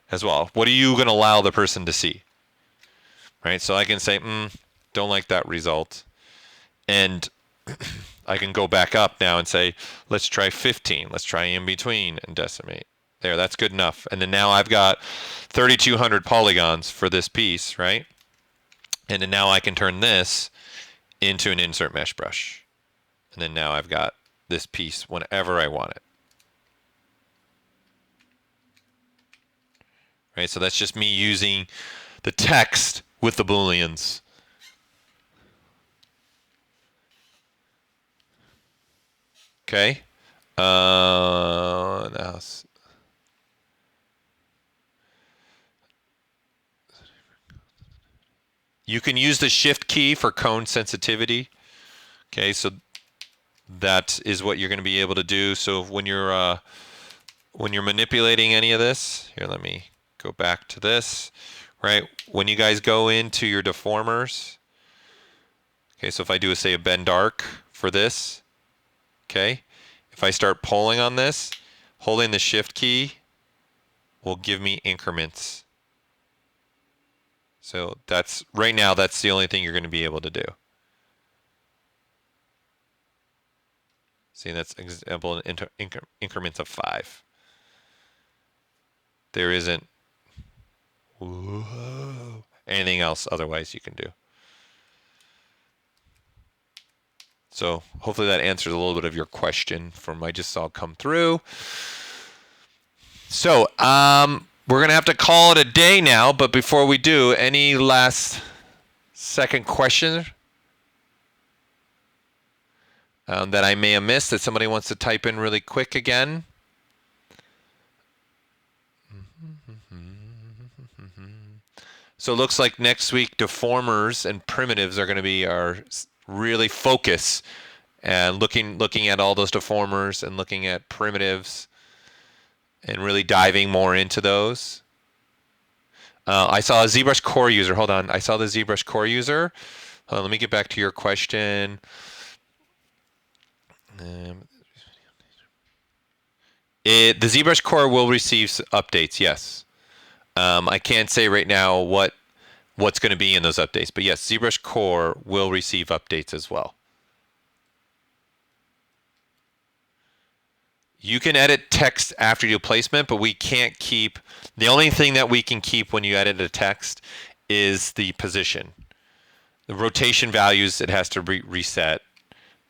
S1: as well? What are you going to allow the person to see? Right? So I can say, don't like that result. And I can go back up now and say, let's try 15. Let's try in between and decimate. There, that's good enough. And then now I've got 3,200 polygons for this piece, right? And then now I can turn this into an insert mesh brush. And then now I've got this piece whenever I want it. Right, so that's just me using the text with the Booleans. Okay. Now, you can use the shift key for cone sensitivity. Okay, so that is what you're going to be able to do. So when you're manipulating any of this, here, let me go back to this. Right, when you guys go into your deformers, okay, so if I do say a bend arc for this, okay, if I start pulling on this, holding the shift key will give me increments. So that's, right now, that's the only thing you're going to be able to do. See, that's example increments of 5. There isn't anything else otherwise you can do. So hopefully that answers a little bit of your question from I just saw come through. So we're going to have to call it a day now, but before we do, any last second question that I may have missed that somebody wants to type in really quick again? So it looks like next week deformers and primitives are going to be our really focus, and looking at all those deformers and looking at primitives and really diving more into those. I saw a ZBrush core user. Hold on. I saw the ZBrush core user. Hold on, let me get back to your question. The ZBrush core will receive updates, yes. I can't say right now what's going to be in those updates, but yes, ZBrush core will receive updates as well. You can edit text after you do placement, but we can't keep, the only thing that we can keep when you edit a text is the position. The rotation values, it has to reset.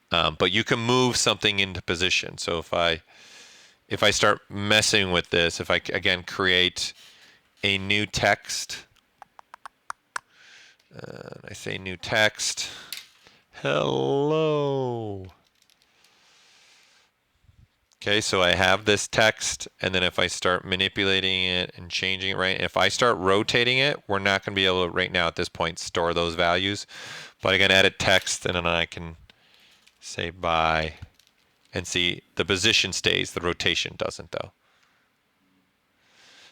S1: But you can move something into position. So if I start messing with this, if I again create a new text, I say new text, hello. Okay, so I have this text, and then if I start manipulating it and changing it, right, if I start rotating it, we're not going to be able to, right now at this point, store those values. But I can edit text, and then I can say bye, and see the position stays, the rotation doesn't though.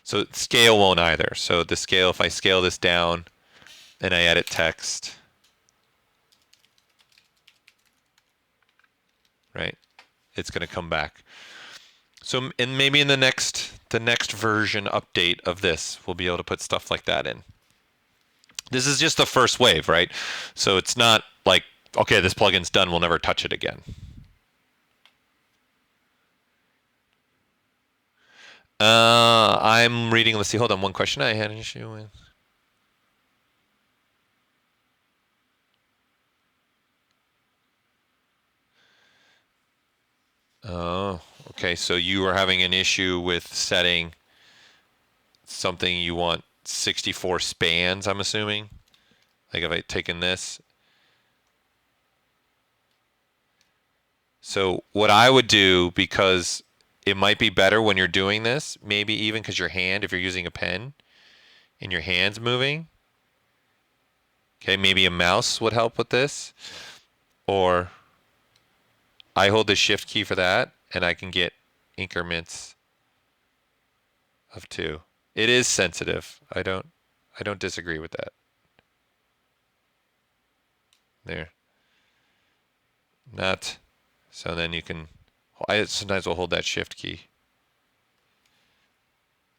S1: So scale won't either. So the scale, if I scale this down and I edit text, right, it's going to come back. So, and maybe in the next version update of this, we'll be able to put stuff like that in. This is just the first wave, right? So it's not like, okay, this plugin's done, we'll never touch it again. I'm reading, let's see, hold on, one question I had an issue with. Oh, okay, so you are having an issue with setting something you want 64 spans, I'm assuming? Like if I taken this. So what I would do, because it might be better when you're doing this, maybe even because your hand, if you're using a pen and your hand's moving, okay, maybe a mouse would help with this. Or I hold the shift key for that, and I can get increments of 2. It is sensitive. I don't disagree with that. There. Not. So then you can, I sometimes will hold that shift key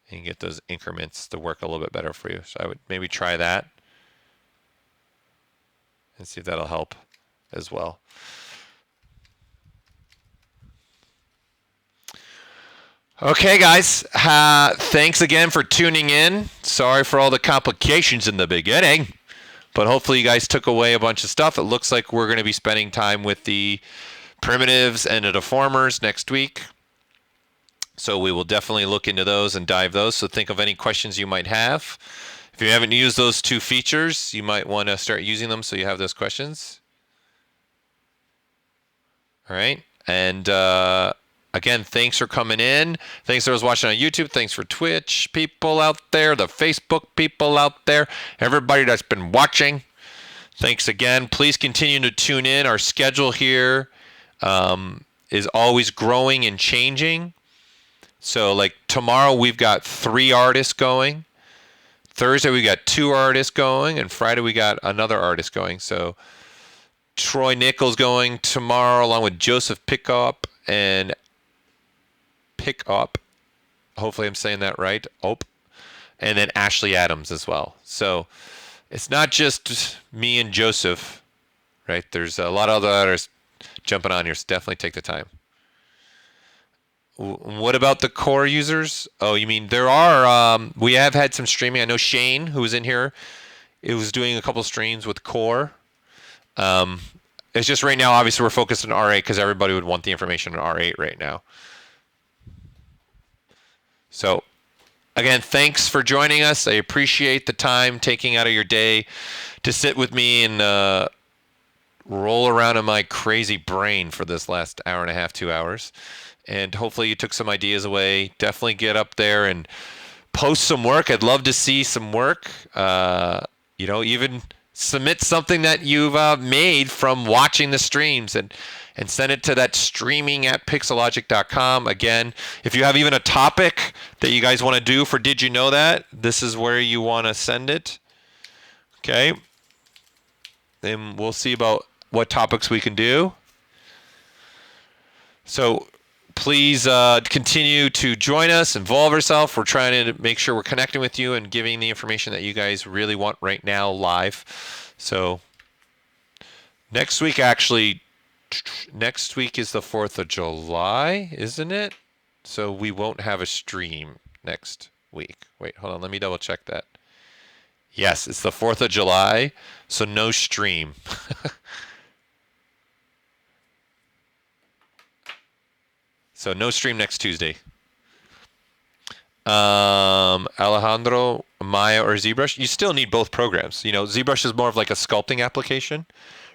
S1: and get those increments to work a little bit better for you. So I would maybe try that and see if that'll help as well. Okay, guys, thanks again for tuning in. Sorry for all the complications in the beginning, but hopefully you guys took away a bunch of stuff. It looks like we're going to be spending time with the primitives and the deformers next week. So we will definitely look into those and dive those. So think of any questions you might have. If you haven't used those 2 features, you might want to start using them so you have those questions. All right. And again, thanks for coming in. Thanks for those watching on YouTube. Thanks for Twitch people out there, the Facebook people out there, everybody that's been watching. Thanks again. Please continue to tune in. Our schedule here is always growing and changing. So like tomorrow we've got 3 artists going. Thursday we got 2 artists going, and Friday we got another artist going. So Troy Nichols going tomorrow along with Joseph Pickup and hopefully I'm saying that right. And then Ashley Adams as well. So it's not just me and Joseph, right? There's a lot of other artists jumping on here, so definitely take the time. What about the core users? Oh, you mean there are, we have had some streaming. I know Shane, who was in here, it was doing a couple streams with core. It's just right now, obviously, we're focused on R8 because everybody would want the information on R8 right now. So, again, thanks for joining us. I appreciate the time taking out of your day to sit with me and roll around in my crazy brain for this last hour and a half, 2 hours. And hopefully you took some ideas away. Definitely get up there and post some work. I'd love to see some work. Even submit something that you've made from watching the streams and send it to that streaming@pixelogic.com. Again, if you have even a topic that you guys want to do for Did You Know That, this is where you want to send it. Okay. Then we'll see about what topics we can do. So please continue to join us, involve yourself. We're trying to make sure we're connecting with you and giving the information that you guys really want right now live. So next week is the 4th of July, isn't it? So we won't have a stream next week. Wait, hold on. Let me double check that. Yes, it's the 4th of July, so no stream. So no stream next Tuesday. Alejandro, Maya, or ZBrush? You still need both programs. You know, ZBrush is more of like a sculpting application,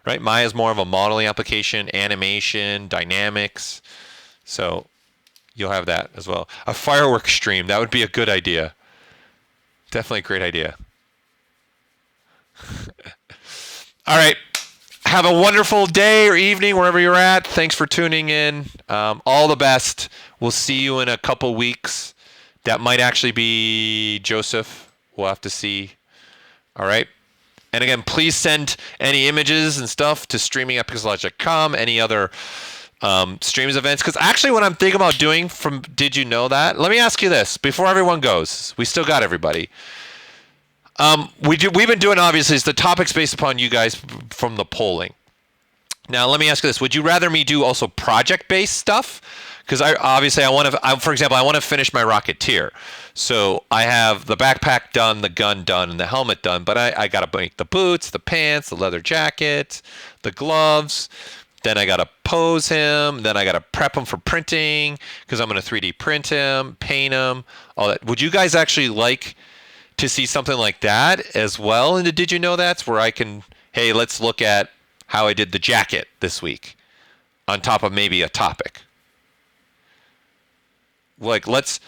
S1: right? Maya is more of a modeling application, animation, dynamics. So you'll have that as well. A fireworks stream, that would be a good idea. Definitely a great idea. All right. Have a wonderful day or evening wherever you're at. Thanks for tuning in. All the best. We'll see you in a couple weeks. That might actually be Joseph. We'll have to see. All right. And again, please send any images and stuff to streaming@pixellogic.com. Any other streams events? Because actually, what I'm thinking about doing from Did You Know That? Let me ask you this before everyone goes. We still got everybody. We've been doing, obviously, is the topics based upon you guys from the polling. Now, let me ask you this. Would you rather me do also project-based stuff? Because I want to, for example, I want to finish my Rocketeer. So I have the backpack done, the gun done, and the helmet done. But I got to make the boots, the pants, the leather jacket, the gloves. Then I got to pose him. Then I got to prep him for printing because I'm going to 3D print him, paint him, all that. Would you guys actually like to see something like that as well? And Did You Know That's where I can, hey, let's look at how I did the jacket this week on top of maybe a topic. Like let's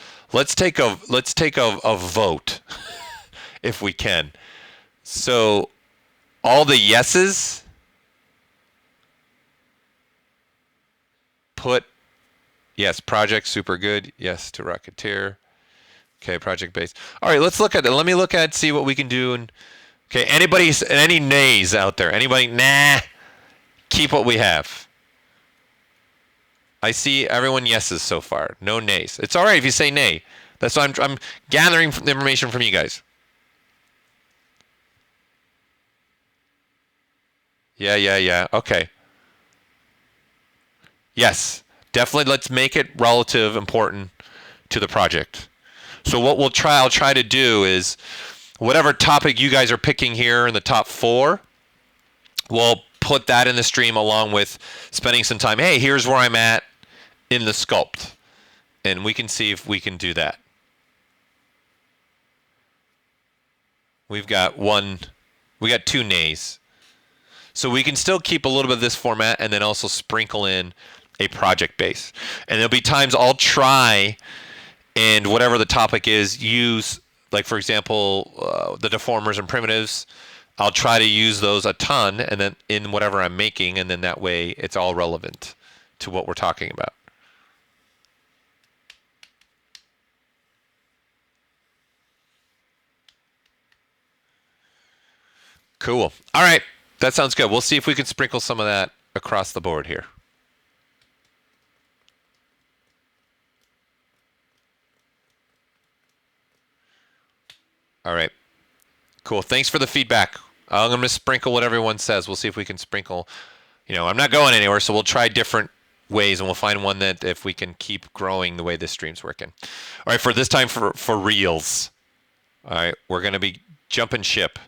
S1: take a vote if we can. So all the yeses put yes, project super good. Yes to Rocketeer. Okay, project based. All right, let's look at it. Let me look at see what we can do. And okay, any nays out there? Anybody? Nah. Keep what we have. I see everyone yeses so far. No nays. It's all right if you say nay. That's why I'm gathering information from you guys. Yeah. Okay. Yes, definitely. Let's make it relative important to the project. So what I'll try to do is whatever topic you guys are picking here in the top 4, we'll put that in the stream along with spending some time. Hey, here's where I'm at in the sculpt. And we can see if we can do that. We got 2 nays. So we can still keep a little bit of this format and then also sprinkle in a project base. And there'll be times I'll try and whatever the topic is, use, like for example, the deformers and primitives. I'll try to use those a ton and then in whatever I'm making, and then that way it's all relevant to what we're talking about. Cool. All right. That sounds good. We'll see if we can sprinkle some of that across the board here. All right. Cool. Thanks for the feedback. I'm going to sprinkle what everyone says. We'll see if we can sprinkle. You know, I'm not going anywhere, so we'll try different ways, and we'll find one that if we can keep growing the way this stream's working. All right, for this time for reals. All right, we're going to be jumping ship.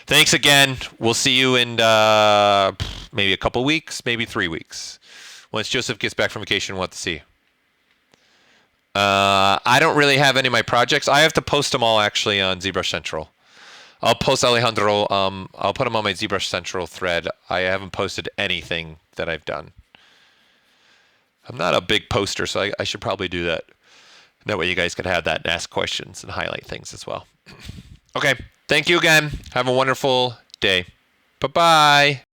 S1: Thanks again. We'll see you in maybe a couple weeks, maybe 3 weeks. Once Joseph gets back from vacation, we'll have to see. I don't really have any of my projects. I have to post them all actually on ZBrush Central. I'll post Alejandro. I'll put them on my ZBrush Central thread. I haven't posted anything that I've done. I'm not a big poster, so I should probably do that. That way you guys can have that and ask questions and highlight things as well. Okay. Thank you again. Have a wonderful day. Bye-bye.